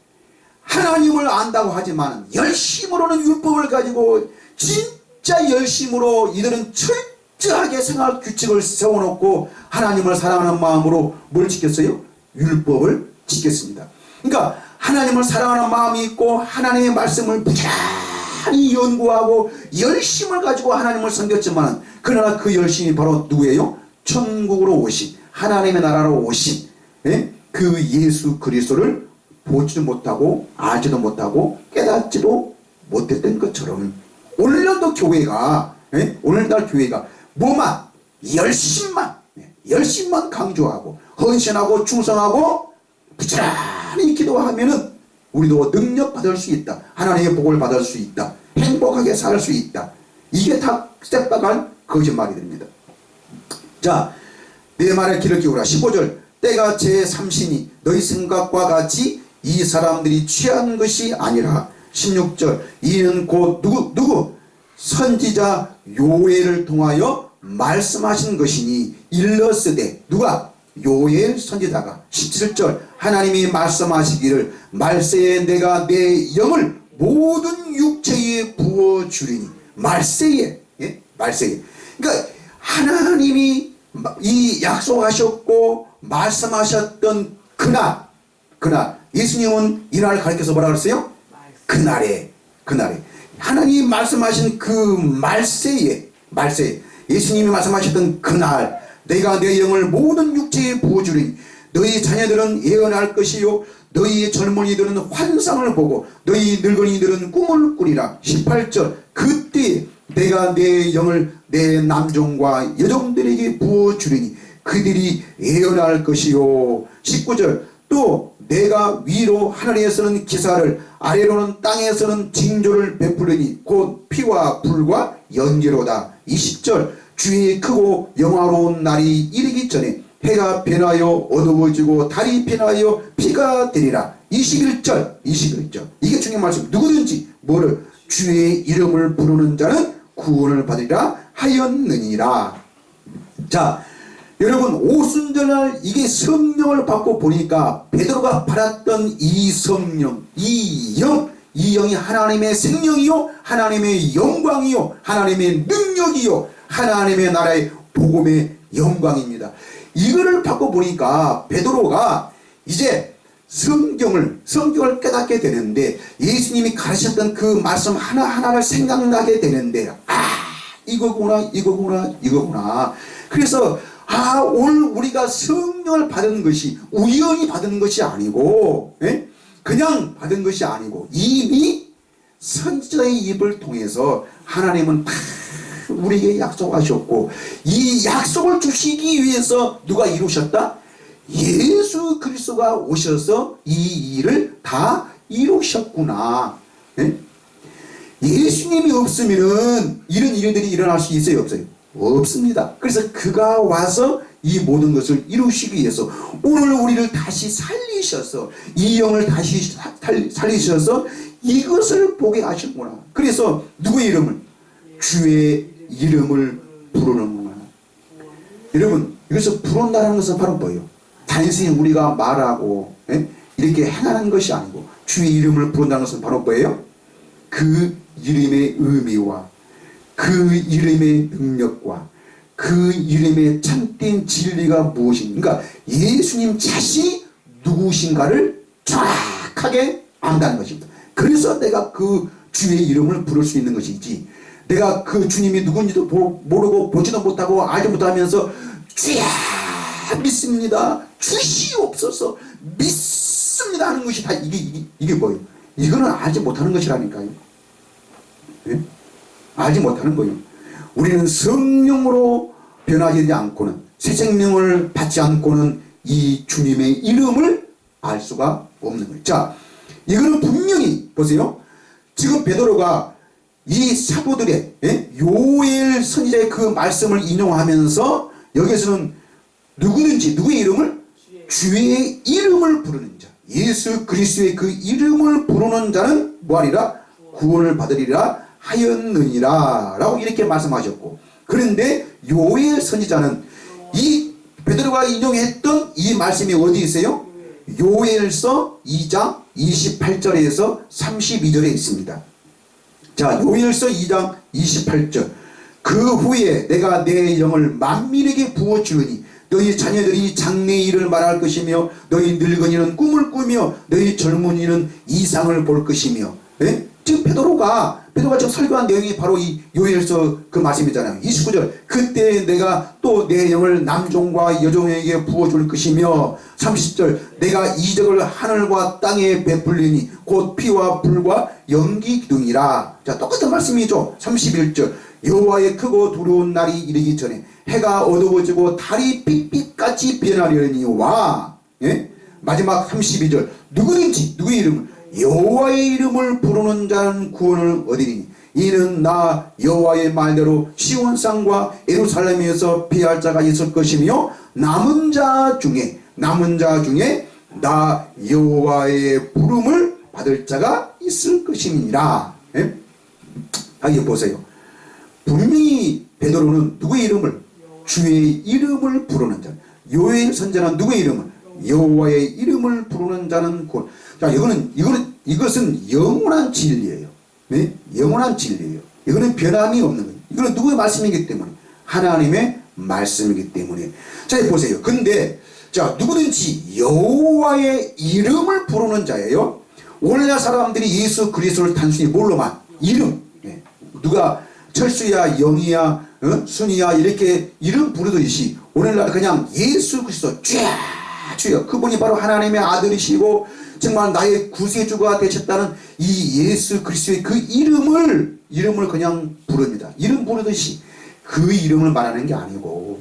하나님을 안다고 하지만 열심으로는 율법을 가지고 진짜 열심으로 이들은 철저하게 생활 규칙을 세워놓고 하나님을 사랑하는 마음으로 뭘 지켰어요? 율법을 지켰습니다. 그러니까 하나님을 사랑하는 마음이 있고 하나님의 말씀을 부지런히 연구하고 열심을 가지고 하나님을 섬겼지만 그러나 그 열심이 바로 누구예요? 천국으로 오신, 하나님의 나라로 오신, 예? 그 예수 그리스도를 보지도 못하고 알지도 못하고 깨닫지도 못했던 것처럼 오늘날도 교회가, 예? 오늘날 교회가 뭐만? 열심만 강조하고 헌신하고 충성하고 부지런히 기도하면은 우리도 능력 받을 수 있다. 하나님의 복을 받을 수 있다. 행복하게 살 수 있다. 이게 다 쎄박한 거짓말이 됩니다. 자, 내 말에 귀를 기울라. 15절. 때가 제3시니 너희 생각과 같이 이 사람들이 취한 것이 아니라. 16절. 이는 곧 누구? 선지자 요엘을 통하여 말씀하신 것이니 일러스되. 누가? 요엘 선지자가. 17절. 하나님이 말씀하시기를 말세에 내가 내 영을 모든 육체에 부어주리니. 말세에. 예? 말세에. 그러니까 하나님이 이 약속하셨고 말씀하셨던 그날 예수님은 이날을 가리켜서 뭐라 그랬어요? 그날에 하나님이 말씀하신 그 말세에 예수님이 말씀하셨던 그날 내가 내 영을 모든 육체에 부어주리니 너희 자녀들은 예언할 것이요 너희 젊은이들은 환상을 보고 너희 늙은이들은 꿈을 꾸리라. 18절. 그때 내가 내 영을 내 남종과 여종들에게 부어주리니 그들이 예언할 것이요. 19절. 또 내가 위로 하늘에서는 기사를 아래로는 땅에서는 징조를 베풀으니 곧 피와 불과 연기로다. 20절. 주의 크고 영화로운 날이 이르기 전에 해가 변하여 어두워지고 달이 변하여 피가 되리라. 21절. 이게 중요한 말씀. 누구든지 뭐를 주의 이름을 부르는 자는 구원을 받으리라 하였느니라. 자, 여러분 오순절날 이게 성령을 받고 보니까 베드로가 받았던 이 성령, 이 영이 하나님의 생명이요 하나님의 영광이요 하나님의 능력이요 하나님의 나라의 복음의 영광입니다. 이거를 받고 보니까 베드로가 이제 성경을 깨닫게 되는데, 예수님이 가르쳤던 그 말씀 하나하나를 생각나게 되는데, 이거구나. 그래서 오늘 우리가 성령을 받은 것이 우연히 받은 것이 아니고, 그냥 받은 것이 아니고, 이미 선지자의 입을 통해서 하나님은 우리에게 약속하셨고, 이 약속을 주시기 위해서 누가 이루셨다? 예수 그리스도가 오셔서 이 일을 다 이루셨구나. 예수님이 없으면은 이런 일들이 일어날 수 있어요, 없어요? 없습니다. 그래서 그가 와서 이 모든 것을 이루시기 위해서 오늘 우리를 다시 살리셔서, 이 영을 다시 살리셔서 이것을 보게 하셨구나. 그래서 누구의 이름을? 주의 이름을 부르는구나. 여러분, 이것을 부른다는 것은 바로 뭐예요? 단순히 우리가 말하고 이렇게 행하는 것이 아니고, 주의 이름을 부른다는 것은 바로 뭐예요? 그 이름의 의미와 그 이름의 능력과 그 이름의 참된 진리가 무엇인가, 그러니까 예수님 자신이 누구신가를 정확하게 안다는 것입니다. 그래서 내가 그 주의 이름을 부를 수 있는 것이지, 내가 그 주님이 누군지도 모르고 보지도 못하고 알지 못하면서 주야 믿습니다, 주시옵소서, 믿습니다 하는 것이 다 이게 뭐예요? 이거는 알지 못하는 것이라니까요. 네? 알지 못하는 거예요. 우리는 성령으로 변화되지 않고는, 새 생명을 받지 않고는 이 주님의 이름을 알 수가 없는 거예요. 자, 이거는 분명히 보세요. 지금 베드로가 이 사도들의 요엘 선지자의 그 말씀을 인용하면서 여기에서는 누구든지 누구의 이름을? 주의 이름을 부르는 자, 예수 그리스도의 그 이름을 부르는 자는 뭐하리라? 구원을 받으리라 하였느니라 라고 이렇게 말씀하셨고, 그런데 요엘 선지자는 이 베드로가 인용했던 이 말씀이 어디 있어요? 요엘서 2장 28절에서 32절에 있습니다. 자, 요엘서 2장 28절. 그 후에 내가 내 영을 만민에게 부어주으니 너희 자녀들이 장래의 일을 말할 것이며 너희 늙은이는 꿈을 꾸며 너희 젊은이는 이상을 볼 것이며. 지금 베드로가 지금 설교한 내용이 바로 이 요엘서 그 말씀이잖아요. 29절. 그때 내가 또 내 영을 남종과 여종에게 부어줄 것이며, 30절. 내가 이적을 하늘과 땅에 베풀리니 곧 피와 불과 연기 기둥이라. 자, 똑같은 말씀이죠. 31절. 여호와의 크고 두려운 날이 이르기 전에 해가 어두워지고 달이 빛빛같이 변하려니와. 마지막 32절. 누구든지 누구의 이름을? 여호와의 이름을 부르는 자는 구원을 얻으리니 이는 나 여호와의 말대로 시온산과 예루살렘에서 피할 자가 있을 것이며 남은 자 중에 나 여호와의 부름을 받을 자가 있을 것임이니라. 여기 보세요. 분명히 베드로는 누구의 이름을? 주의 이름을 부르는 자. 요엘 선지자는 누구의 이름을? 여호와의 이름을 부르는 자는 구원. 자, 이것은 영원한 진리예요. 네? 영원한 진리예요. 이거는 변함이 없는 거예요. 이거는 누구의 말씀이기 때문에? 하나님의 말씀이기 때문에. 자, 보세요. 근데 자, 누구든지 여호와의 이름을 부르는 자예요. 오늘날 사람들이 예수 그리스도를 단순히 뭘로만? 이름. 네. 누가 철수야, 영이야, 순이야 이렇게 이름 부르듯이 오늘날 그냥 예수 그리스도 주여, 그분이 바로 하나님의 아들이시고 정말 나의 구세주가 되셨다는 이 예수 그리스도의 그 이름을 그냥 부릅니다. 이름 부르듯이 그 이름을 말하는 게 아니고,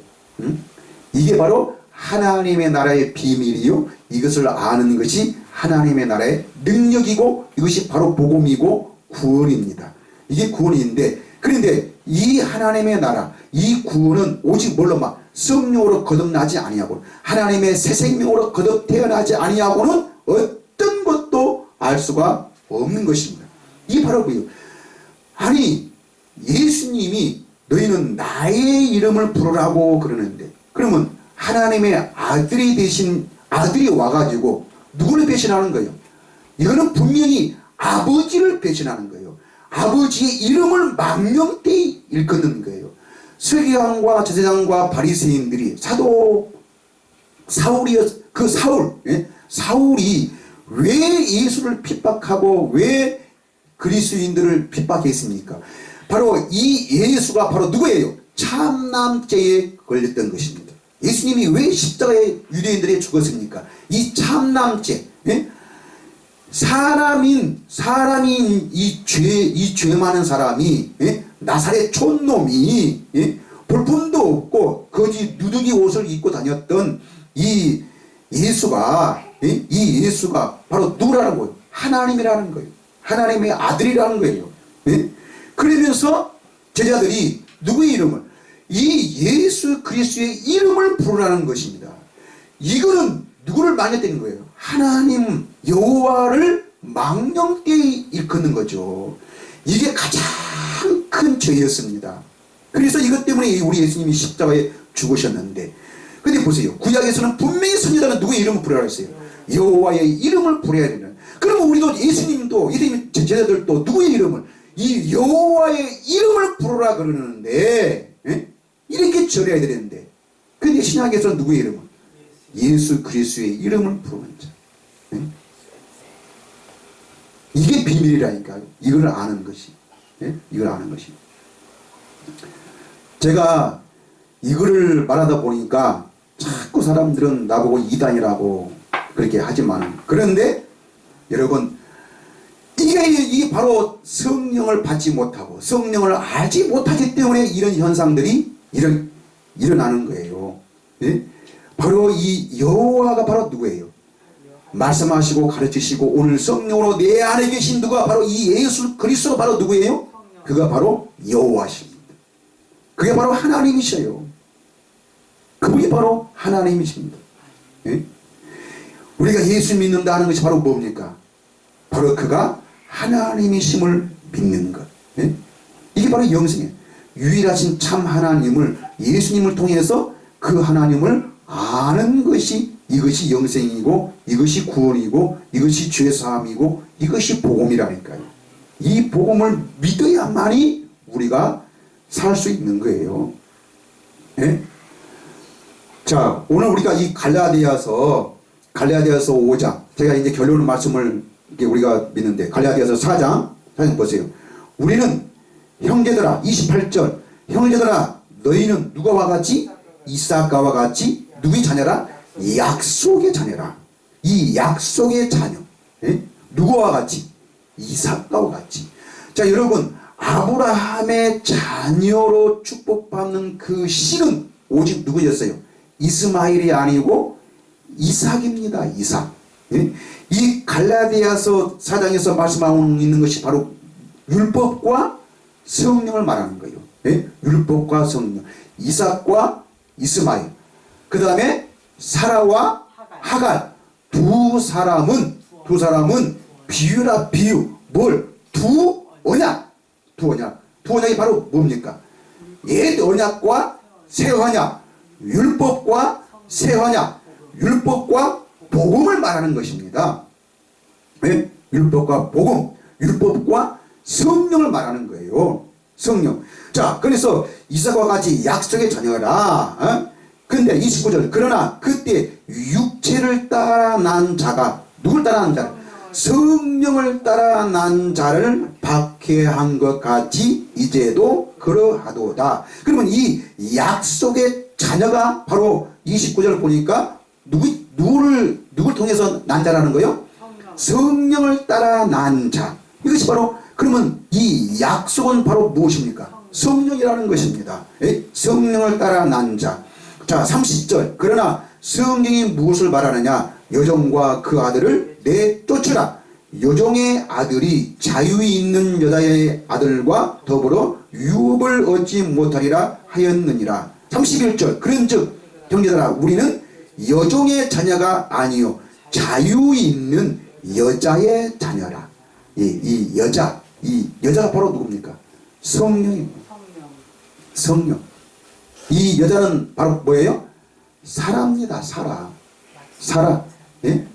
이게 바로 하나님의 나라의 비밀이요, 이것을 아는 것이 하나님의 나라의 능력이고 이것이 바로 복음이고 구원입니다. 이게 구원인데, 그런데 이 하나님의 나라, 이 구원은 오직 뭘로만? 성령으로 거듭나지 아니하고 하나님의 새 생명으로 거듭 태어나지 아니하고는 어떤 것도 알 수가 없는 것입니다. 이 바로 뭐예요? 아니, 예수님이 너희는 나의 이름을 부르라고 그러는데, 그러면 하나님의 아들이 되신 아들이 와가지고 누구를 배신하는 거예요? 이거는 분명히 아버지를 배신하는 거예요. 아버지의 이름을 망명되이 일컫는 거예요. 서기관과 제사장과 바리새인들이 사도 사울이었, 그 사울, 사울이 왜 예수를 핍박하고 왜 그리스도인들을 핍박했습니까? 바로 이 예수가 바로 누구예요? 참남죄에 걸렸던 것입니다. 예수님이 왜 십자가에 유대인들에 죽었습니까? 이 참남죄, 예? 사람인 이 죄 많은 사람이, 예? 나사렛 촌놈이, 예? 볼품도 없고 거지 누더기 옷을 입고 다녔던 이 예수가, 예? 이 예수가 바로 누구라는 거예요? 하나님이라는 거예요. 하나님의 아들이라는 거예요. 예? 그러면서 제자들이 누구의 이름을? 이 예수 그리스도의 이름을 부르라는 것입니다. 이거는 누구를 망했다는 거예요? 하나님 여호와를 망령되이 일컫는 거죠. 이게 가장 큰 죄였습니다. 그래서 이것 때문에 우리 예수님이 십자가에 죽으셨는데, 근데 보세요, 구약에서는 분명히 선지자는 누구의 이름을 부르라고 했어요? 여호와의 이름을 부르어야 되는. 그러면 우리도 예수님도 예수님 제자들도 누구의 이름을? 이 여호와의 이름을 부르라 그러는데, 예? 이렇게 절해야 되는데, 근데 신약에서는 누구의 이름을? 예수 그리스도의 이름을 부르는 자. 예? 이게 비밀이라니까요. 이걸 아는 것이. 예? 이걸 아는 것이. 제가 이거를 말하다 보니까 자꾸 사람들은 나보고 이단이라고 그렇게 하지만, 그런데 여러분, 이게 바로 성령을 받지 못하고 성령을 알지 못하기 때문에 이런 현상들이 일어나는 거예요. 예? 바로 이 여호와가 바로 누구예요? 말씀하시고 가르치시고 오늘 성령으로 내 안에 계신 누가 바로 이 예수 그리스도가 바로 누구예요? 그가 바로 여호와십니다. 그게 바로 하나님이셔요. 그분이 바로 하나님이십니다. 예? 우리가 예수 믿는다 하는 것이 바로 뭡니까? 바로 그가 하나님이심을 믿는 것. 예? 이게 바로 영생이에요. 유일하신 참 하나님을, 예수님을 통해서 그 하나님을 아는 것이, 이것이 영생이고 이것이 구원이고 이것이 죄사함이고 이것이 복음이라니까요. 이 복음을 믿어야만이 우리가 살 수 있는 거예요. 예? 자, 오늘 우리가 이 갈라디아서 5장, 제가 이제 결론 말씀을 이렇게 우리가 믿는데, 갈라디아서 4장 보세요. 우리는 형제들아, 28절, 형제들아 너희는 누가와 같이? 이삭과와 같이 누구의 자녀라? 약속의 자녀라. 이 약속의 자녀, 예? 누구와 같이? 이삭과 같이. 자, 여러분, 아브라함의 자녀로 축복받는 그 씨는 오직 누구였어요? 이스마엘이 아니고 이삭입니다. 이삭. 예? 이 갈라디아서 4장에서 말씀하고 있는 것이 바로 율법과 성령을 말하는 거예요. 예? 율법과 성령. 이삭과 이스마엘. 그 다음에 사라와 하갈. 두 사람은 비유라 비유. 뭘? 두 언약. 두 언약이 바로 뭡니까? 옛 언약과 새 언약. 율법과 새 언약. 율법과 복음을 말하는 것입니다. 네? 율법과 복음, 율법과 성령을 말하는 거예요. 성령. 자, 그래서 이삭과 같이 약속의 자녀라. 근데 29절, 그러나 그때 육체를 따라 난 자가, 누굴 따라 난 자? 성령을 따라 난 자를 박해한 것 같이 이제도 그러하도다. 그러면 이 약속의 자녀가 바로 29절 보니까 누굴 통해서 난 자라는 거예요? 성령을 따라 난 자. 이것이 바로, 그러면 이 약속은 바로 무엇입니까? 성령이라는 것입니다. 성령을 따라 난 자. 자, 30절. 그러나 성경이 무엇을 말하느냐? 여종과 그 아들을 내쫓으라. 여종의 아들이 자유이 있는 여자의 아들과 더불어 유업을 얻지 못하리라 하였느니라. 31절. 그런즉 형제들아, 우리는 여종의 자녀가 아니요 자유 있는 여자의 자녀라. 이 여자가 바로 누굽니까? 성령입니다. 성령. 이 여자는 바로 뭐예요? 사라입니다. 사라. 예?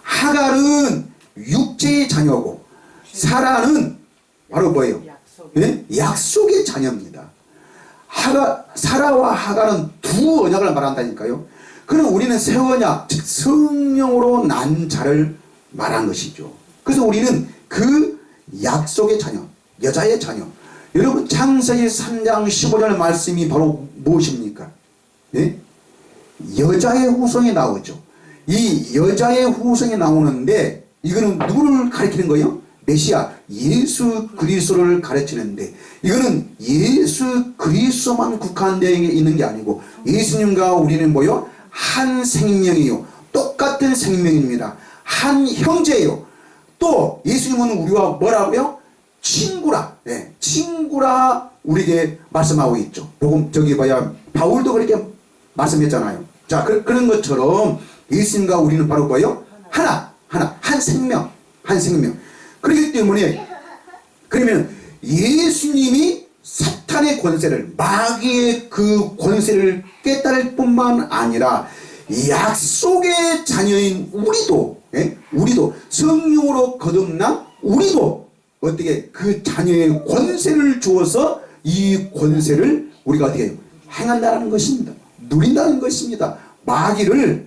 하갈은 육체의 자녀고, 사라는 바로 뭐예요? 예? 약속의 자녀입니다. 사라와 하갈은 두 언약을 말한다니까요. 그럼 우리는 새 언약, 즉 성령으로 난 자를 말한 것이죠. 그래서 우리는 그 약속의 자녀, 여자의 자녀. 여러분 창세기 3장 15절 말씀이 바로 무엇입니까? 예? 여자의 후손이 나오죠. 이 여자의 후손이 나오는데 이거는 누구를 가리키는 거예요? 메시아 예수 그리스도를 가르치는데, 이거는 예수 그리스도만 국한되어 있는 게 아니고 예수님과 우리는 뭐요? 한 생명이요, 똑같은 생명입니다. 한 형제예요. 또 예수님은 우리와 뭐라고요? 친구라, 네, 친구라 우리에게 말씀하고 있죠. 복음 저기 뭐야, 바울도 그렇게 말씀했잖아요. 자, 그런 것처럼 예수님과 우리는 바로 뭐예요? 한 생명, 한 생명. 그렇기 때문에, 그러면 예수님이 사탄의 권세를, 마귀의 그 권세를 깨달을 뿐만 아니라 약속의 자녀인 우리도, 예? 우리도 성령으로 거듭난 우리도 어떻게 그 자녀의 권세를 주어서 이 권세를 우리가 어떻게 행한다는 것입니다. 누린다는 것입니다. 마귀의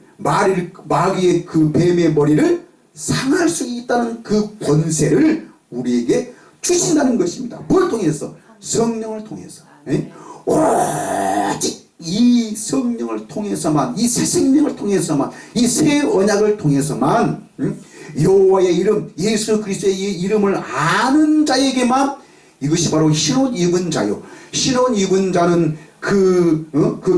그 뱀의 머리를 상할 수 있다는 그 권세를 우리에게 주신다는 것입니다. 뭘 통해서? 성령을 통해서. 예? 오직 이 성령을 통해서만, 이 새 생명을 통해서만, 이 새 언약을 통해서만, 여호와의 이름, 예수 그리스도의 이름을 아는 자에게만, 이것이 바로 신혼 입은 자요. 신혼 입은 자는 그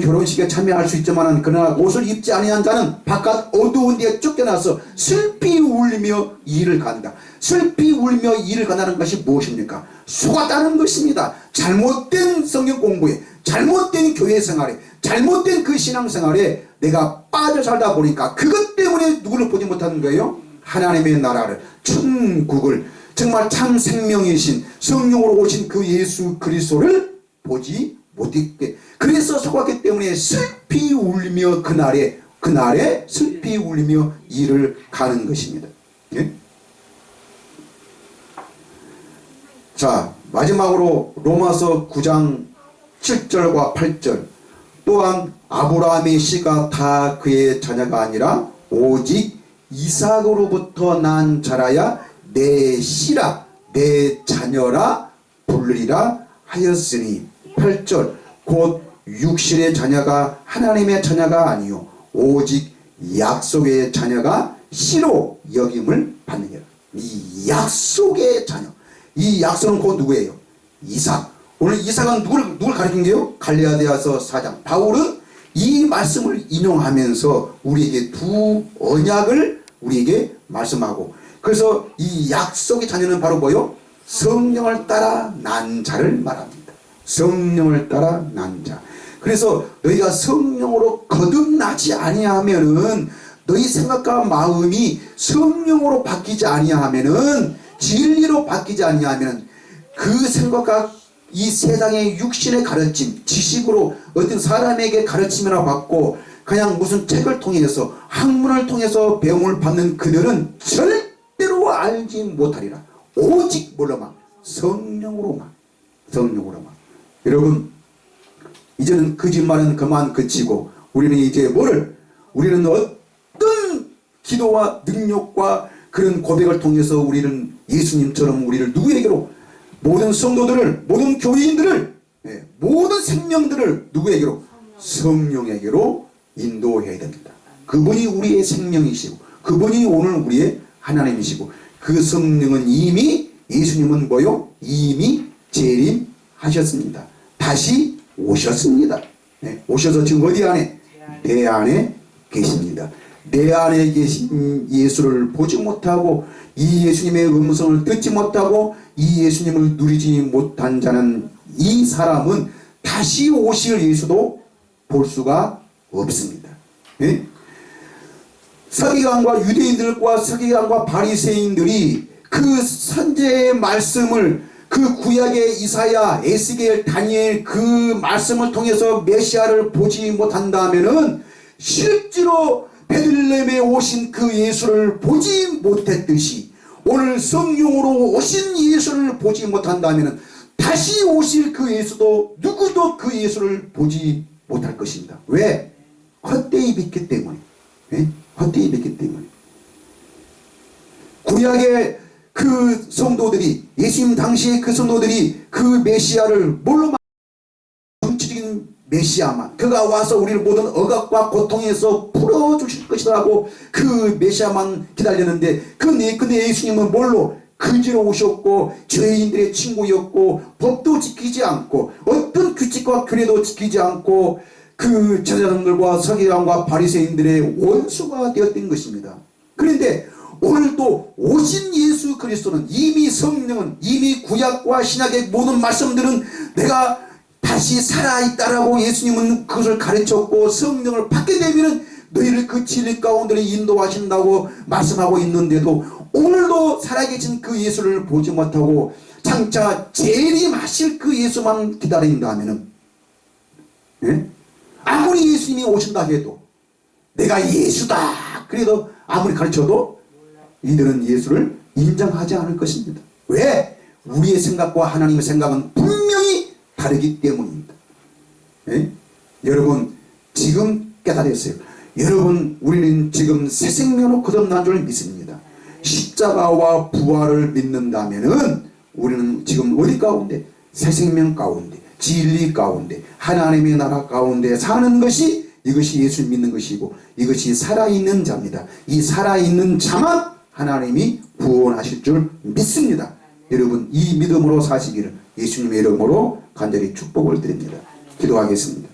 결혼식에 참여할 수 있지만은, 그러나 옷을 입지 아니한 자는 바깥 어두운 데에 쫓겨나서 슬피 울며 일을 간다. 슬피 울며 일을 간다는 것이 무엇입니까? 속았다는 것입니다. 잘못된 성경 공부에, 잘못된 교회 생활에, 잘못된 그 신앙 생활에 내가 빠져 살다 보니까 그것 때문에 누구를 보지 못하는 거예요? 하나님의 나라를, 천국을, 정말 참 생명이신 성령으로 오신 그 예수 그리스도를 보지 못했게. 그래서 속았기 때문에 슬피 울며 그날에 슬피 울며 일을 가는 것입니다. 예? 자, 마지막으로 로마서 9장 7절과 8절. 또한 아브라함의 씨가 다 그의 자녀가 아니라 오직 이삭으로부터 난 자라야 내 씨라, 내 자녀라 부르리라 하였으니. 8절. 곧 육신의 자녀가 하나님의 자녀가 아니요 오직 약속의 자녀가 씨로 여김을 받느니라. 이 약속의 자녀, 이 약속은 곧 누구예요? 이삭. 오늘 이삭은 누굴 가리킨 게요? 갈라디아서 4장. 바울은 이 말씀을 인용하면서 우리에게 두 언약을 우리에게 말씀하고, 그래서 이 약속의 자녀는 바로 뭐요? 성령을 따라 난 자를 말합니다. 성령을 따라 난 자. 그래서 너희가 성령으로 거듭나지 아니하면은, 너희 생각과 마음이 성령으로 바뀌지 아니하면은, 진리로 바뀌지 아니하면은, 그 생각과 이 세상의 육신의 가르침, 지식으로 어떤 사람에게 가르침이나 받고 그냥 무슨 책을 통해서, 학문을 통해서 배움을 받는 그들은 절대로 알지 못하리라. 오직 뭘로만? 성령으로만. 성령으로만. 여러분, 이제는 거짓말은 그만 그치고 우리는 이제 우리는 어떤 기도와 능력과 그런 고백을 통해서 우리는 예수님처럼 우리를 누구에게로, 모든 성도들을, 모든 교인들을, 모든 생명들을 누구에게로? 성령에게로 인도해야 됩니다. 그분이 우리의 생명이시고 그분이 오늘 우리의 하나님이시고, 그 성령은 이미, 예수님은 뭐요? 이미 재림하셨습니다. 다시 오셨습니다. 오셔서 지금 어디 안에? 내 안에 계십니다. 내 안에 계신 예수를 보지 못하고, 이 예수님의 음성을 듣지 못하고, 이 예수님을 누리지 못한 자는, 이 사람은 다시 오실 예수도 볼 수가 없습니다. 예? 서기관과 유대인들과 서기관과 바리새인들이 그 선지자의 말씀을, 그 구약의 이사야, 에스겔, 다니엘 그 말씀을 통해서 메시아를 보지 못한다면은 실제로 베들레헴에 오신 그 예수를 보지 못했듯이, 오늘 성령으로 오신 예수를 보지 못한다면은 다시 오실 그 예수도 누구도 그 예수를 보지 못할 것입니다. 왜? 헛되이 믿기 때문에. 예? 헛되이 믿기 때문에. 구약의 그 성도들이, 예수님 당시의 그 성도들이 그 메시아를 뭘로 정치적인 메시아만, 그가 와서 우리를 모든 억압과 고통에서 풀어주실 것이라고 그 메시아만 기다렸는데, 근데 예수님은 뭘로? 그지로 오셨고 죄인들의 친구였고 법도 지키지 않고 어떤 규칙과 규례도 지키지 않고 그 제사장들과 서기관과 바리새인들의 원수가 되었던 것입니다. 그런데 오늘도 오신 예수 그리스도는, 이미 성령은, 이미 구약과 신약의 모든 말씀들은 내가 다시 살아있다라고 예수님은 그것을 가르쳤고, 성령을 받게 되면 너희를 그 진리 가운데 인도하신다고 말씀하고 있는데도 오늘도 살아계신 그 예수를 보지 못하고 장차 재림하실 그 예수만 기다린다면은, 예? 아무리 예수님이 오신다 해도, 내가 예수다 그래도 아무리 가르쳐도 이들은 예수를 인정하지 않을 것입니다. 왜? 우리의 생각과 하나님의 생각은 분명히 다르기 때문입니다. 예? 여러분 지금 깨달았어요. 여러분, 우리는 지금 새 생명으로 거듭난 줄 믿습니다. 십자가와 부활을 믿는다면은 우리는 지금 어디 가운데? 새 생명 가운데, 진리 가운데, 하나님의 나라 가운데 사는 것이, 이것이 예수 믿는 것이고, 이것이 살아있는 자입니다. 이 살아있는 자만 하나님이 구원하실 줄 믿습니다. 여러분 이 믿음으로 사시기를 예수님의 이름으로 간절히 축복을 드립니다. 기도하겠습니다.